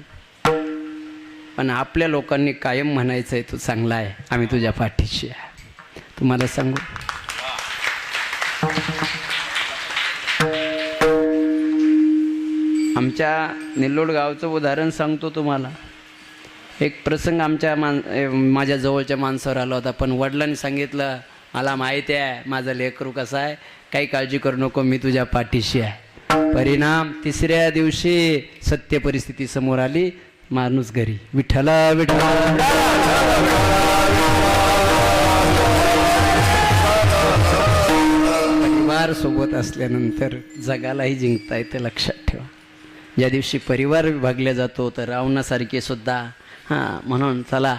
Speaker 5: पण आपल्या लोकांनी कायम म्हणायचं आहे, तू चांगला आहे, आम्ही तुझ्या पाठीशी आहे. तुम्हाला सांगू, आमच्या निल्लोड गावचं उदाहरण सांगतो तुम्हाला. एक प्रसंग माझ्या जवळच्या माणसावर आला होता. पण वडिलांनी सांगितलं, मला माहिती आहे माझा लेकरू कसा आहे, काही काळजी करू नको, मी तुझ्या पाठीशी आहे. परिणाम 3ऱ्या दिवशी सत्य परिस्थिती समोर आली. माणूस घरी. विठ्ठला विठ्ठला. परिवार सोबत असल्यानंतर जगालाही जिंकता येते, लक्षात ठेवा. ज्या दिवशी परिवार विभागला जातो तर रावणासारखे सुद्धा म्हणून चला.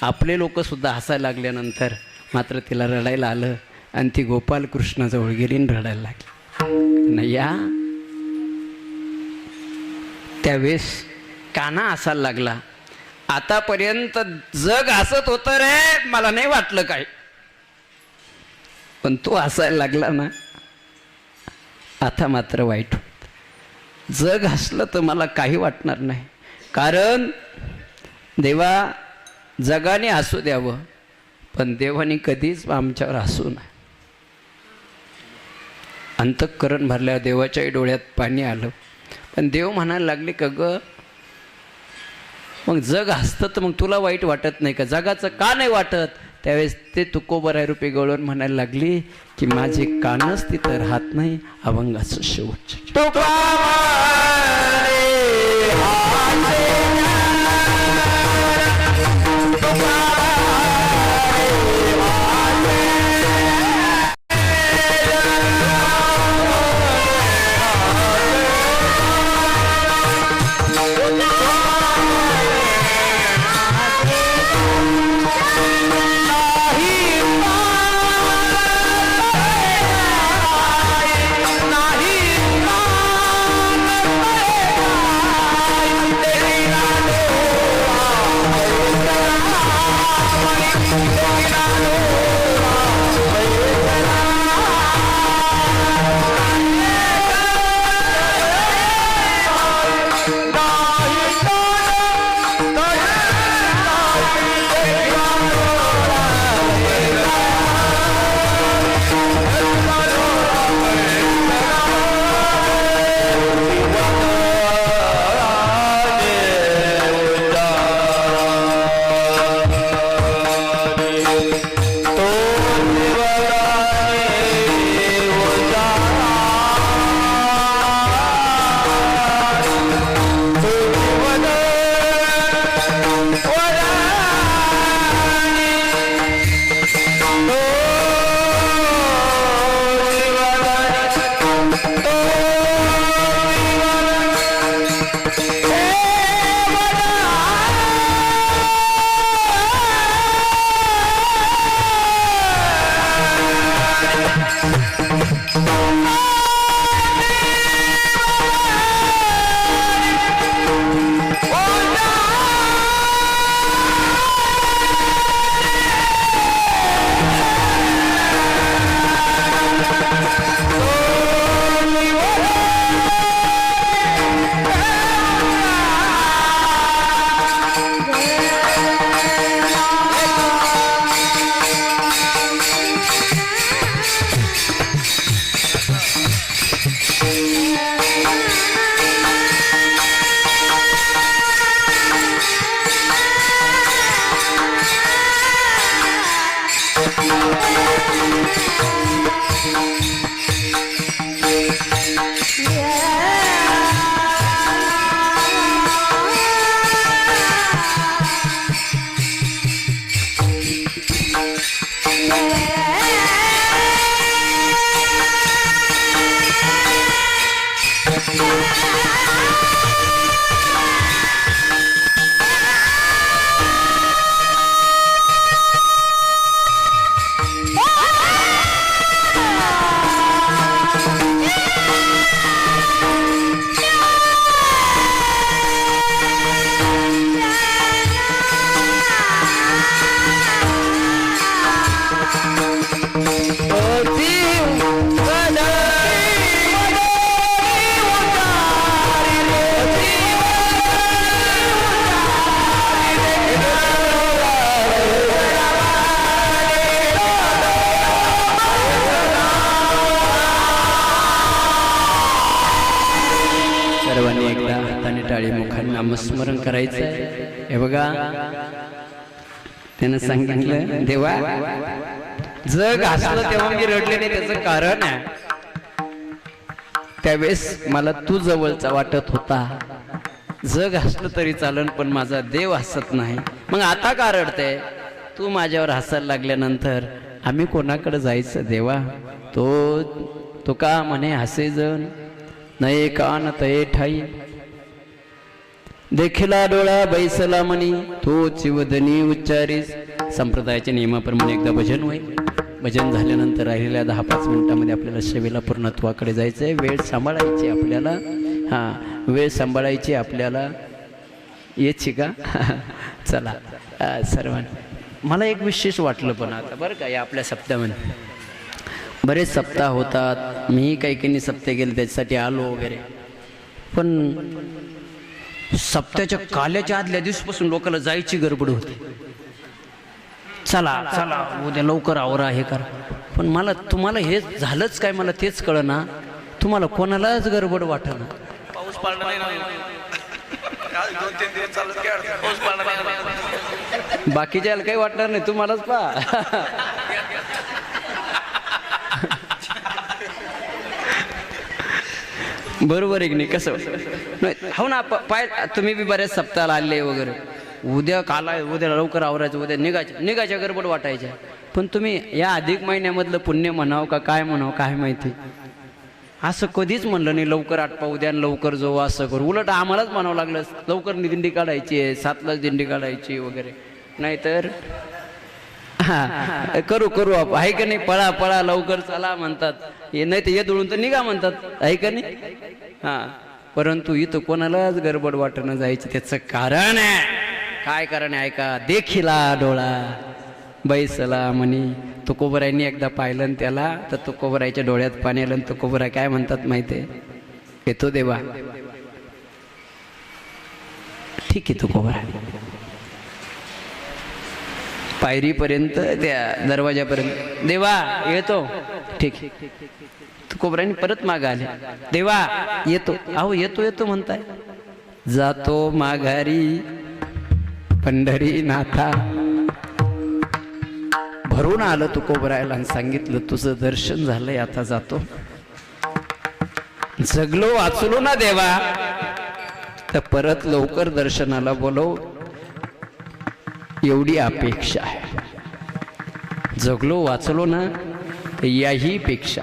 Speaker 5: आपले लोक सुद्धा हसायला लागल्यानंतर मात्र तिला रडायला आलं आणि ती गोपालकृष्णाजवळ गेली आणि रडायला लागली. नैया त्यावेळेस काना हसायला लागला. आतापर्यंत जग हसत होतं रे, मला नाही वाटलं काय. पण तो हसायला लागला ना, आता मात्र वाईट होत. जग हसलं तर मला काही वाटणार नाही, कारण देवा जगाने हसू द्यावं, पण देवाने कधीच आमच्यावर हसू नये. अंतःकरण भरल्यावर देवाच्याही डोळ्यात पाणी आलं. पण देव म्हणायला लागले का ग, मग जग हसतं तर मग तुला वाईट वाटत नाही का, जगाचं का नाही वाटत? त्यावेळेस ते तुकोबराय रूपी गवळण म्हणायला लागली की माझे कानच तिथं राहत नाही, अभंगाचं शेवट. सर्वांनी एकदा हाताने टाळी मुखाने नामस्मरण करायचं. हे बघा, त्यानं सांगितलं देवा जग हसलं तेव्हा मी रडले नाही, त्याचं कारण आहे त्यावेळेस मला तू जवळचा वाटत होता. जग हसलं तरी चालन, पण माझा देव हसत नाही. मग आता का रडते? तू माझ्यावर हसायला लागल्यानंतर आम्ही कोणाकडे जायचं देवा? तो का म्हणे हसे जण नये कान तये ठाई, देखिला डोळा बैसला मनी तो चिवदनी उच्चारीस. संप्रदायाच्या नियमाप्रमाणे एकदा भजन होईल. भजन झाल्यानंतर राहिलेल्या 10-5 मिनिटांमध्ये आपल्याला सेवेला पूर्णत्वाकडे जायचं आहे. वेळ सांभाळायची आपल्याला. हां, वेळ सांभाळायची आपल्याला. याची का? चला सर्वांनी. मला एक विशेष वाटलं पण आता बरं का या आपल्या सप्ताहामध्ये, बरेच सप्ताह होतात, मीही काही सप्ते गेले त्याच्यासाठी आलो वगैरे, पण सप्त्याच्या काल्याच्या आदल्या दिवसापासून लोकांना जायची गडबड होती. चला चला उद्या लवकर आवरा हे करा. पण मला तुम्हाला हे झालंच काय मला तेच कळना, तुम्हाला कोणालाच गडबड वाटेना.
Speaker 1: पाऊस पडला नाही ना. 2-3 दिवस चालत काय अडचण? पाऊस पडला नाही.
Speaker 5: बाकीच्याला काही वाटणार नाही, तुम्हालाच पहा. बरोबर आहे की नाही? कसं हो ना, पाय तुम्ही बी बऱ्याच सप्ताहाला आले वगैरे, उद्या काल आहे, उद्या लवकर आवरायचं, उद्या निघायच्या गडबड वाटायच्या. पण तुम्ही या अधिक महिन्यामधलं पुण्य म्हणावं का काय म्हणावं काय माहिती, असं कधीच म्हणलं नाही लवकर आटपा उद्या लवकर जाऊ असं करू. उलट आम्हालाच म्हणावं लागलं लवकर दिंडी काढायची आहे, 7लाच दिंडी काढायची वगैरे. नाहीतर करू करू आहे का नाही, पळा पळा लवकर चला म्हणतात, नाही तर ये दुळून तर निघा म्हणतात, आहे का नाही? हा, परंतु इथं कोणालाच गडबड वाटणं जायचं त्याचं कारण आहे. काय कारण आहे ऐका. देखिला डोळा बैसला म्हणी. तुकोबरायांनी एकदा पाहिलं त्याला तर तुकोबरायच्या डोळ्यात पाणी आलं. तुकोबराय काय म्हणतात माहितीये, येतो देवा. ठीक आहे तुकोबराय, पायरीपर्यंत त्या दरवाजापर्यंत देवा येतो. ठीक आहे. तुकोबरायांनी परत माग आले, देवा येतो. अहो येतो येतो म्हणताय, जातो माघारी पंढरी नाथा. भरून आलं तुकोबरायला आणि सांगितलं तुझं दर्शन झालंय, आता जातो. जगलो वाचलो ना देवा तर परत लवकर दर्शनाला बोलव, एवढी अपेक्षा आहे. जगलो वाचलो ना तर याही पेक्षा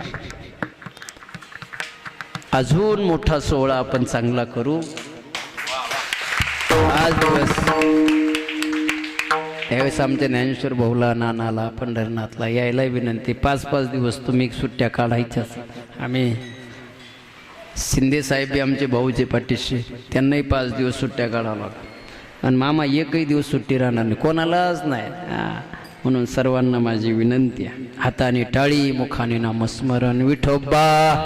Speaker 5: अजून मोठा सोहळा आपण चांगला करू. आज दिवस त्यावेळेस आमच्या ज्ञानेश्वर भाऊला नानाला पंढरनाथला यायला विनंती. 5-5 दिवस तुम्ही सुट्ट्या काढायच्याच. आम्ही शिंदे साहेब बी आमचे भाऊचे पाठीशी, त्यांनाही 5 दिवस सुट्ट्या काढावं लागतात. आणि मामा एकही दिवस सुट्टी राहणार नाही, कोणालाच नाही. म्हणून सर्वांना माझी विनंती आहे, हाताने टाळी मुखाने नामस्मरण. विठोबा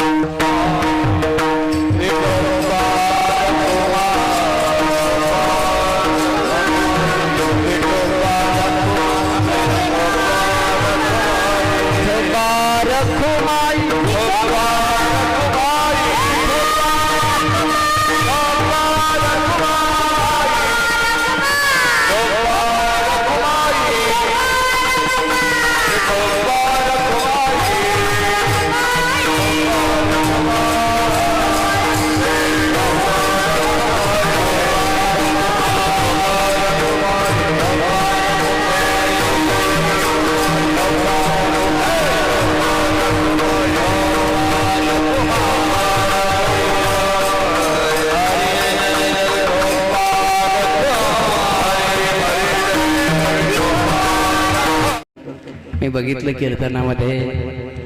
Speaker 5: मी बघितलं कीर्तनामध्ये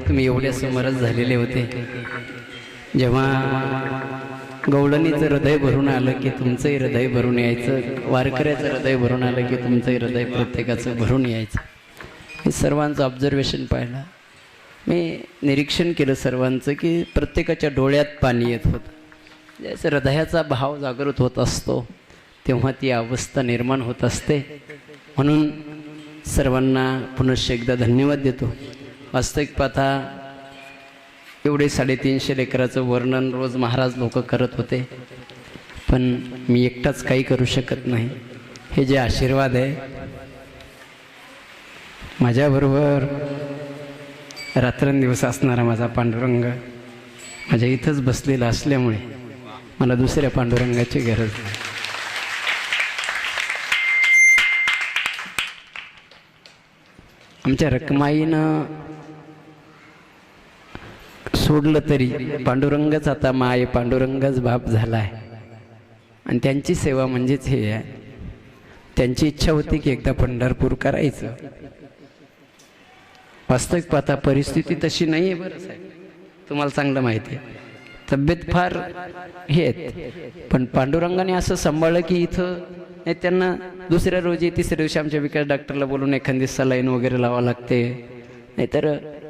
Speaker 5: तुम्ही एवढे समरस झालेले होते. जेव्हा गवळणीचं हृदय भरून आलं की तुमचंही हृदय भरून यायचं, वारकऱ्याचं हृदय भरून आलं की तुमचंही हृदय प्रत्येकाचं भरून यायचं. मी सर्वांचं ऑब्झर्वेशन पाहिलं, मी निरीक्षण केलं सर्वांचं की प्रत्येकाच्या डोळ्यात पाणी येत होतं. ज्याचा हृदयाचा भाव जागृत होत असतो तेव्हा ती अवस्था निर्माण होत असते. म्हणून सर्वांना पुनश्च एकदा धन्यवाद देतो. वास्तविक पाहता एवढे 350 लेकराचं वर्णन रोज महाराज लोक करत होते, पण मी एकटाच काही करू शकत नाही. हे जे आशीर्वाद आहे, माझ्याबरोबर रात्रंदिवस असणारा माझा पांडुरंग माझ्या इथंच बसलेला असल्यामुळे मला दुसऱ्या पांडुरंगाची गरज नाही. आमच्या रखमाईनं सोडलं तरी पांडुरंगच आता माय, पांडुरंगच बाप झालाय. आणि त्यांची सेवा म्हणजेच हे आहे. त्यांची इच्छा होती की एकदा पंढरपूर करायचं. वास्तविक पाहता परिस्थिती तशी नाही आहे. बरं साहेब, तुम्हाला चांगलं माहिती आहे, तब्येत फार हे आहेत. पण पांडुरंगाने असं सांभाळलं की इथं नाही, त्यांना दुसऱ्या रोजी तिसऱ्या दिवशी आमच्या विकास डॉक्टरला बोलून एखादी सलाईन वगैरे लावावं लागते. नाहीतर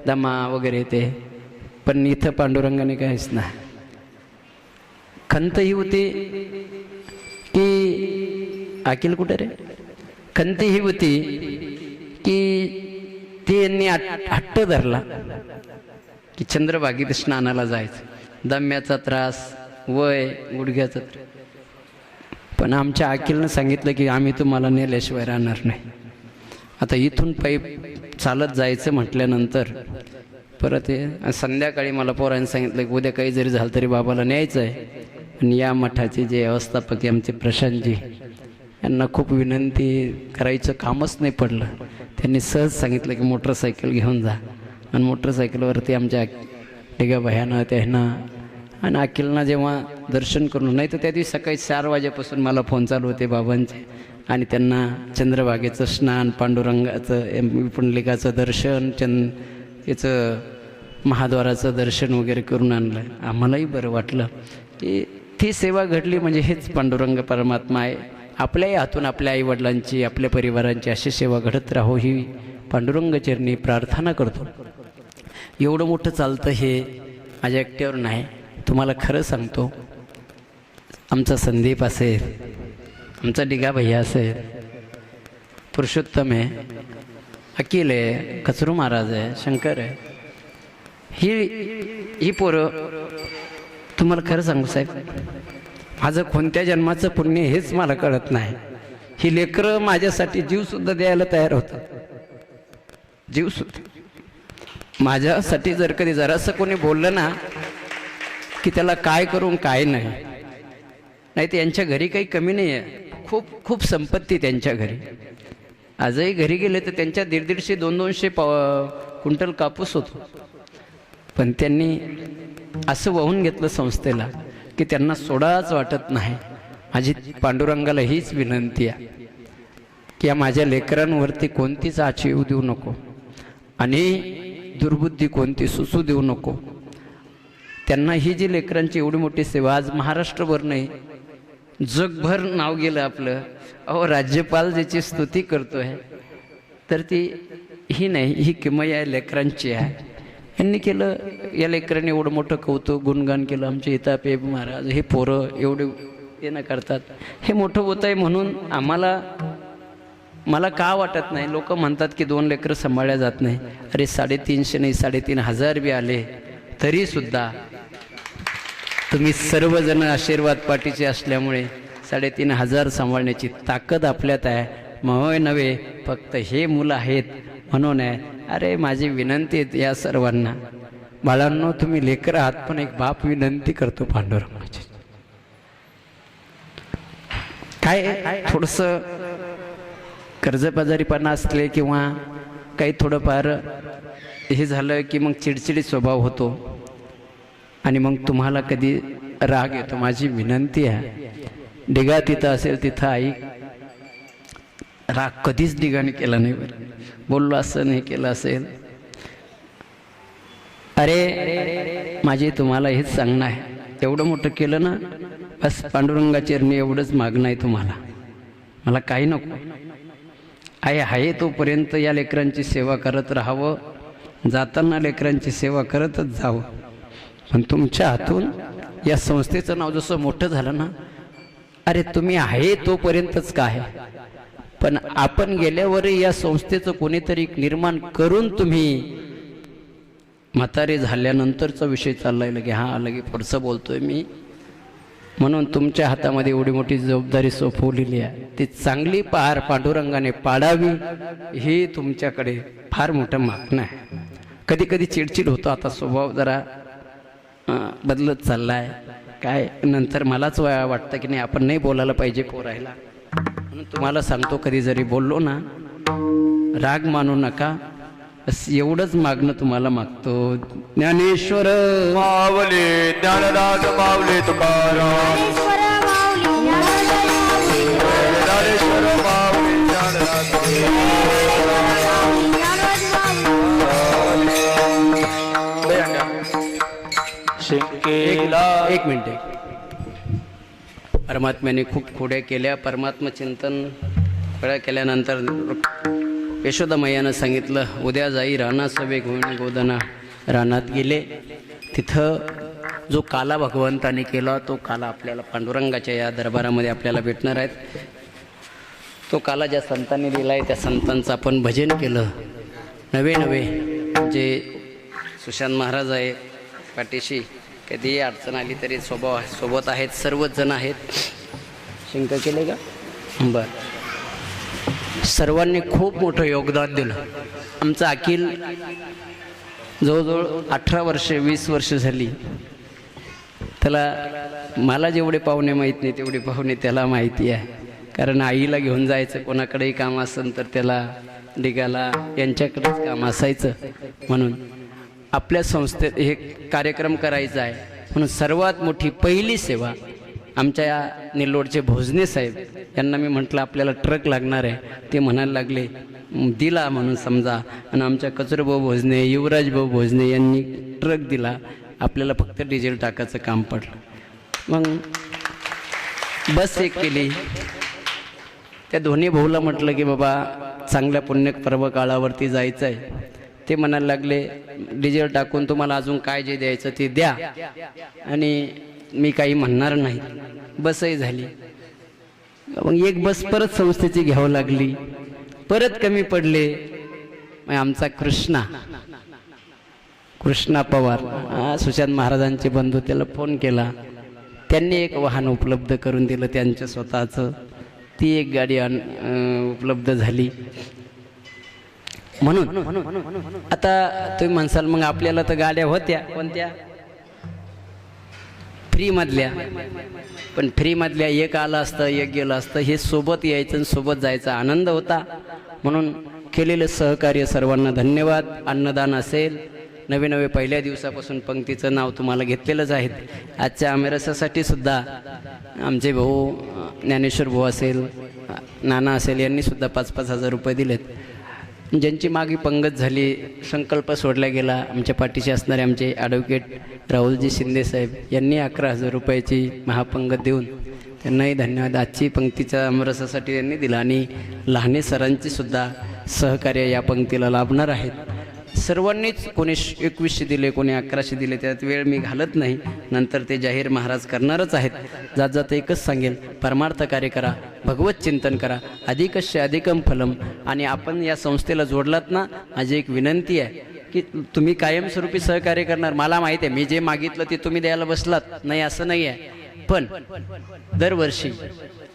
Speaker 5: दमा वगैरे ते, पण इथं पांडुरंगाने काहीच नाही. खंत ही होती की अखिल कुठे रे, खंत ही होती की ती यांनी हट्ट धरला की चंद्रभागेत स्नानाला जायचं. दम्याचा त्रास, वय, गुडघ्याचा त्रास. पण आमच्या अखिलनं सांगितलं की आम्ही तुम्हाला नेल्याशिवाय राहणार नाही. आता इथून पायी चालत जायचं म्हटल्यानंतर परत संध्याकाळी मला पोरांनी सांगितलं की उद्या काही जरी झालं तरी बाबाला न्यायचं आहे. आणि या मठाचे जे व्यवस्थापक आहे आमचे प्रशांतजी, यांना खूप विनंती करायचं कामच नाही पडलं. त्यांनी सहज सांगितलं की मोटरसायकल घेऊन जा. आणि मोटरसायकलवरती आमच्या ढिगा भयानं त्यानं आणि अखिलना जेव्हा दर्शन करून, नाही तर त्या दिवशी सकाळी 4 वाजेपासून मला फोन चालू होते बाबांचे, आणि त्यांना चंद्रभागेचं स्नान, पांडुरंगाचं पुंडलिकाचं दर्शन, याचं महाद्वाराचं दर्शन वगैरे करून आणलं. आम्हालाही बरं वाटलं की ती सेवा घडली म्हणजे हेच पांडुरंग परमात्मा आहे. आपल्याही हातून आपल्या आईवडिलांची, आपल्या परिवारांची अशी सेवा घडत राहो ही पांडुरंग चरणी प्रार्थना करतो. एवढं मोठं चालतं हे माझ्या एकट्यावर नाही. तुम्हाला खरं सांगतो, आमचा संदीप असेल, आमचा डिगा भैया असेल, पुरुषोत्तम आहे, अखिल आहे, कचरू महाराज आहे, शंकर आहे, ही पोरं तुम्हाला खरं सांगू साहेब, माझं कोणत्या जन्माचं पुण्य हेच मला कळत नाही. ही लेकरं माझ्यासाठी जीवसुद्धा द्यायला तयार होतं. जीवसुद्धा माझ्यासाठी. जर कधी जरासं कोणी बोललं ना की त्याला काय करून काय नाही, नाही तर यांच्या घरी काही कमी नाही आहे. खूप खूप संपत्ती त्यांच्या घरी. आजही घरी गेले तर त्यांच्या 150-150, 200 क्विंटल कापूस होतो. पण त्यांनी असं वाहून घेतलं संस्थेला की त्यांना सोडाच वाटत नाही. माझी पांडुरंगाला हीच विनंती आहे की या माझ्या लेकरांवरती कोणतीच आच येऊ देऊ नको आणि दुर्बुद्धी कोणती सुचू देऊ नको. त्यांना ही जी लेकरांची एवढी मोठी सेवा, आज महाराष्ट्रभर नाही जगभर नाव गेलं आपलं. अहो, राज्यपाल ज्याची स्तुती करतोय तर ती ही नाही, ही किमया लेकरांची आहे. यांनी केलं, या लेकरांनी एवढं मोठं कौतुक गुणगान केलं. आमचे इतापे महाराज, हे पोरं एवढे हे न करतात, हे मोठं होत आहे म्हणून मला का वाटत नाही. लोक म्हणतात की 2 लेकरं सांभाळल्या जात नाही. अरे 350 नाही 3,500 बी आले तरी सुद्धा तुम्ही सर्वजण आशीर्वाद पाठीचे असल्यामुळे 3,500 सांभाळण्याची ताकद आपल्यात आहे. मग नव्हे फक्त हे मुलं आहेत म्हणून आहे. अरे माझी विनंती आहे या सर्वांना, बाळांनो तुम्ही लेकरं आहात, पण एक बाप विनंती करतो पांडुरंगाची, काय थोडंसं कर्जबाजारीपणा असले किंवा काही थोडंफार हे झालं की मग चिडचिडी स्वभाव होतो आणि मग तुम्हाला कधी राग येतो. माझी विनंती आहे, डिगा तिथं असेल तिथं आई, राग कधीच डिगाने केला नाही. बरं बोललो असं नाही केलं असेल. अरे माझी तुम्हाला हेच सांगणं आहे, एवढं मोठं केलं ना बस, पांडुरंगाचरणी एवढंच मागणं आहे तुम्हाला, मला काही नको. आहे तोपर्यंत या लेकरांची सेवा करत राहावं, जाताना लेकरांची सेवा करतच जावं. पण तुमच्या हातून या संस्थेचं नाव जसं मोठं झालं ना, अरे तुम्ही आहे तोपर्यंतच काय, पण आपण गेल्यावरही या संस्थेचं कोणीतरी निर्माण करून तुम्ही म्हातारे झाल्यानंतरचा विषय चाललाय लगे, हा लगे पुढचं बोलतोय मी. म्हणून तुमच्या हातामध्ये एवढी मोठी जबाबदारी सोपवलेली आहे, ती चांगली पार पांडुरंगाने पाडावी ही तुमच्याकडे फार मोठं मागणं आहे. कधी कधी चिडचिड होतो, आता स्वभाव जरा बदलत चालला आहे. काय नंतर मलाच वाटतं की नाही आपण नाही बोलायला पाहिजे पोरायला, म्हणून तुम्हाला सांगतो कधी जरी बोललो ना राग मानू नका, बस एवढंच मागणं तुम्हाला मागतो. ज्ञानेश्वर
Speaker 1: माऊली ज्ञानराज माऊली तुकाराम, ज्ञानेश्वर माऊली ज्ञानराज शिंकेला.
Speaker 5: एक मिनिट. परमात्म्याने खूप खोड्या केल्या, परमात्मा चिंतन खोड्या केल्यानंतर यशोदामय्यानं सांगितलं उद्या जाई राणा सवे घेऊन गोदना रानात गेले. तिथं जो काला भगवंताने केला तो काला आपल्याला पांडुरंगाच्या या दरबारामध्ये आपल्याला भेटणार आहेत. तो काला ज्या संतांनी दिला आहे त्या संतांचं आपण भजन केलं. नवे नवे जे सुशांत महाराज आहे पाठीशी, कधीही अडचण आली तरी सोबत आहेत, सर्वच जण आहेत. शिंक केले का? बरं. सर्वांनी खूप मोठं योगदान दिलं. आमचं अखिल जवळजवळ 18 वर्षे 20 वर्ष झाली. त्याला मला जेवढे पाहुणे माहीत नाही तेवढे पाहुणे त्याला माहिती आहे. कारण आईला घेऊन जायचं, कोणाकडेही काम असेल तर त्याला डिगाला यांच्याकडेच काम असायचं. म्हणून आपल्या संस्थेत हे कार्यक्रम करायचा आहे म्हणून सर्वात मोठी पहिली सेवा आमच्या निल्लोडचे भोजने साहेब यांना मी म्हटलं आपल्याला ट्रक लागणार आहे. ते म्हणायला लागले दिला म्हणून समजा. आणि आमच्या कचरभाऊ भोजने, युवराजभाऊ भोजने यांनी ट्रक दिला. आपल्याला फक्त डिझेल टाकायचं काम पडलं. मग बस एक केली. त्या दोन्ही भाऊला म्हटलं की बाबा चांगल्या पुण्य पर्व काळावरती जायचं आहे. ते म्हणायला लागले डिझेल टाकून तुम्हाला अजून काय जे द्यायचं ते द्या आणि मी काही म्हणणार नाही. बसही झाली. मग एक बस परत संस्थेची घ्यावं लागली. परत कमी पडले. मग आमचा कृष्णा पवार सुशांत महाराजांचे बंधू त्याला फोन केला. त्यांनी एक वाहन उपलब्ध करून दिलं त्यांचं स्वतःचं. ती एक गाडी उपलब्ध झाली. म्हणून आता तुम्ही म्हणसाल मग आपल्याला तर गाड्या होत्या कोणत्या फ्रीमधल्या, पण फ्रीमधल्या एक आलं असतं एक गेलं असतं. हे सोबत यायचं आणि सोबत जायचा आनंद होता. म्हणून केलेलं सहकार्य सर्वांना धन्यवाद. अन्नदान असेल, नवे नवे पहिल्या दिवसापासून पंक्तीचं नाव तुम्हाला घेतलेलंच आहे. आजच्या आमेरसासाठी सुद्धा आमचे भाऊ ज्ञानेश्वर भाऊ असेल, नाना असेल, यांनी सुद्धा 5-5 हजार रुपये दिलेत. ज्यांची मागे पंगत झाली, संकल्प सोडला गेला, आमच्या पाठीशी असणारे आमचे ॲडव्होकेट राहुलजी शिंदे साहेब यांनी 11,000 रुपयाची महापंगत देऊन त्यांनाही धन्यवाद. आजची पंक्तीच्या आमरसासाठी त्यांनी दिला. आणि लहाने सरांची सुद्धा सहकार्य या पंक्तीला लाभणार आहेत. सर्वांनीच कोणी 2100 दिले, कोणी 1100 दिले. त्यात वेळ मी घालत नाही, नंतर ते जाहीर महाराज करणारच आहेत. जात जात एकच सांगेल, परमार्थ कार्य करा, भगवत चिंतन करा, अधिकस्य अधिकम फलम. आणि आपण या संस्थेला जोडलात ना, माझी एक विनंती आहे की तुम्ही कायमस्वरूपी सहकार्य करणार. मला माहिती आहे मी जे मागितलं ते तुम्ही द्यायला बसलात नाही असं नाही आहे, पण दरवर्षी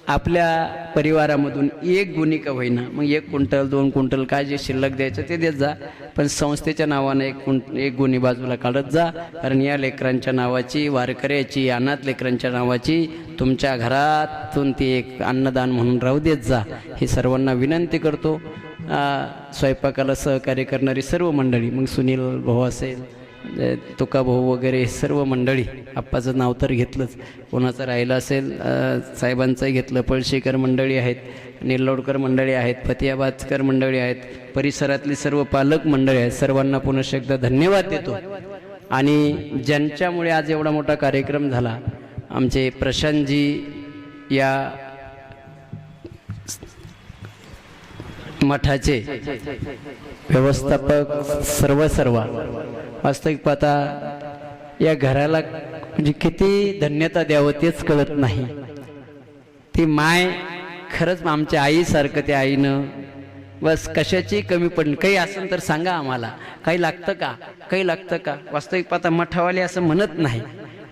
Speaker 5: आपल्या परिवारामधून एक गुणी का होईना, मग 1 क्विंटल 2 क्विंटल काय जे शिल्लक द्यायचं ते देत जा, पण संस्थेच्या नावानं एक गुणी बाजूला काढत जा. कारण या लेकरांच्या नावाची, वारकऱ्याची, अनाथ लेकरांच्या नावाची तुमच्या घरातून ती एक अन्नदान म्हणून राहू देत जा. हे सर्वांना विनंती करतो. स्वयंपाकाला सहकार्य करणारी सर्व मंडळी, मग सुनील भाऊ असेल, तुका भाऊ वगैरे सर्व मंडळी, आप्पाचं नाव तर घेतलंच, कोणाचं राहिलं असेल साहेबांचंही घेतलं. पळशीकर मंडळी आहेत, निल्लोडकर मंडळी आहेत, फतियाबादकर मंडळी आहेत, परिसरातली सर्व पालक मंडळी आहेत. सर्वांना पुनश्च एकदा धन्यवाद देतो. आणि ज्यांच्यामुळे आज एवढा मोठा कार्यक्रम झाला, आमचे प्रशांतजी या मठाचे व्यवस्थापक, सर्व वास्तविक पाहता या घराला म्हणजे किती धन्यता द्यावं तेच कळत नाही. ती माय खरंच आमच्या आईसारखं त्या आईनं बस कशाची कमी पडली. काही असेल तर सांगा आम्हाला, काही लागतं का, काही लागतं का. वास्तविक पाहता मठावाले असं म्हणत नाही,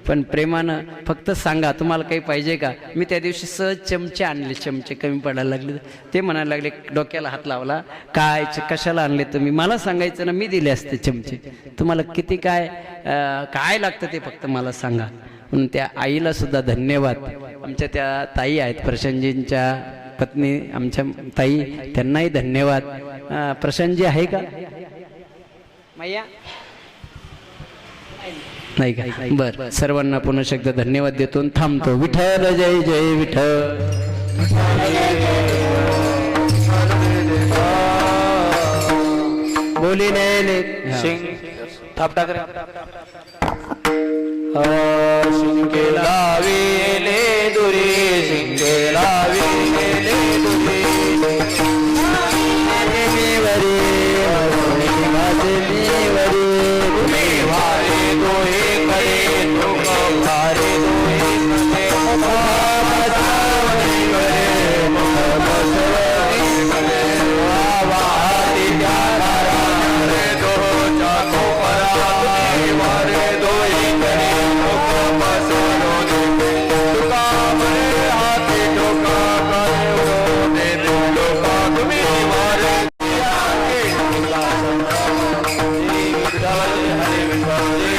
Speaker 5: पण प्रेमानं फक्त सांगा तुम्हाला काही पाहिजे का. मी त्या दिवशी सहज चमचे आणले, चमचे कमी पडायला लागले. ते म्हणायला लागले, डोक्याला हात लावला, काय कशाला आणले तुम्ही, मला सांगायचं ना, मी दिले असते चमचे. तुम्हाला किती काय काय लागतं ते फक्त मला सांगा. म्हणून त्या आईला सुद्धा धन्यवाद. आमच्या त्या ताई आहेत, प्रशांतजींच्या पत्नी आमच्या ताई, त्यांनाही धन्यवाद. प्रशांतजी आहे का मैया? नाही का? बरं, सर्वांना पुन्हा एकदा धन्यवाद देतो, थांबतो. विठ्ठल जय जय विठ्ठल. बोली नाही
Speaker 1: थाप टाक रे. शिंके लाविले दुरी, शिंके लाविले दुरी, धरणीवरी तुम्ही वारे दोहे कडे तुक वारे दोहे कडे बसावणीवरे मुख बसवणीवरे वावाती प्यारा रे दो चाको परा वारे दोहे कडे तुक बसवणीवरे तुका मरे हाती टोका करे दे दे लोका तुम्ही वारे हरे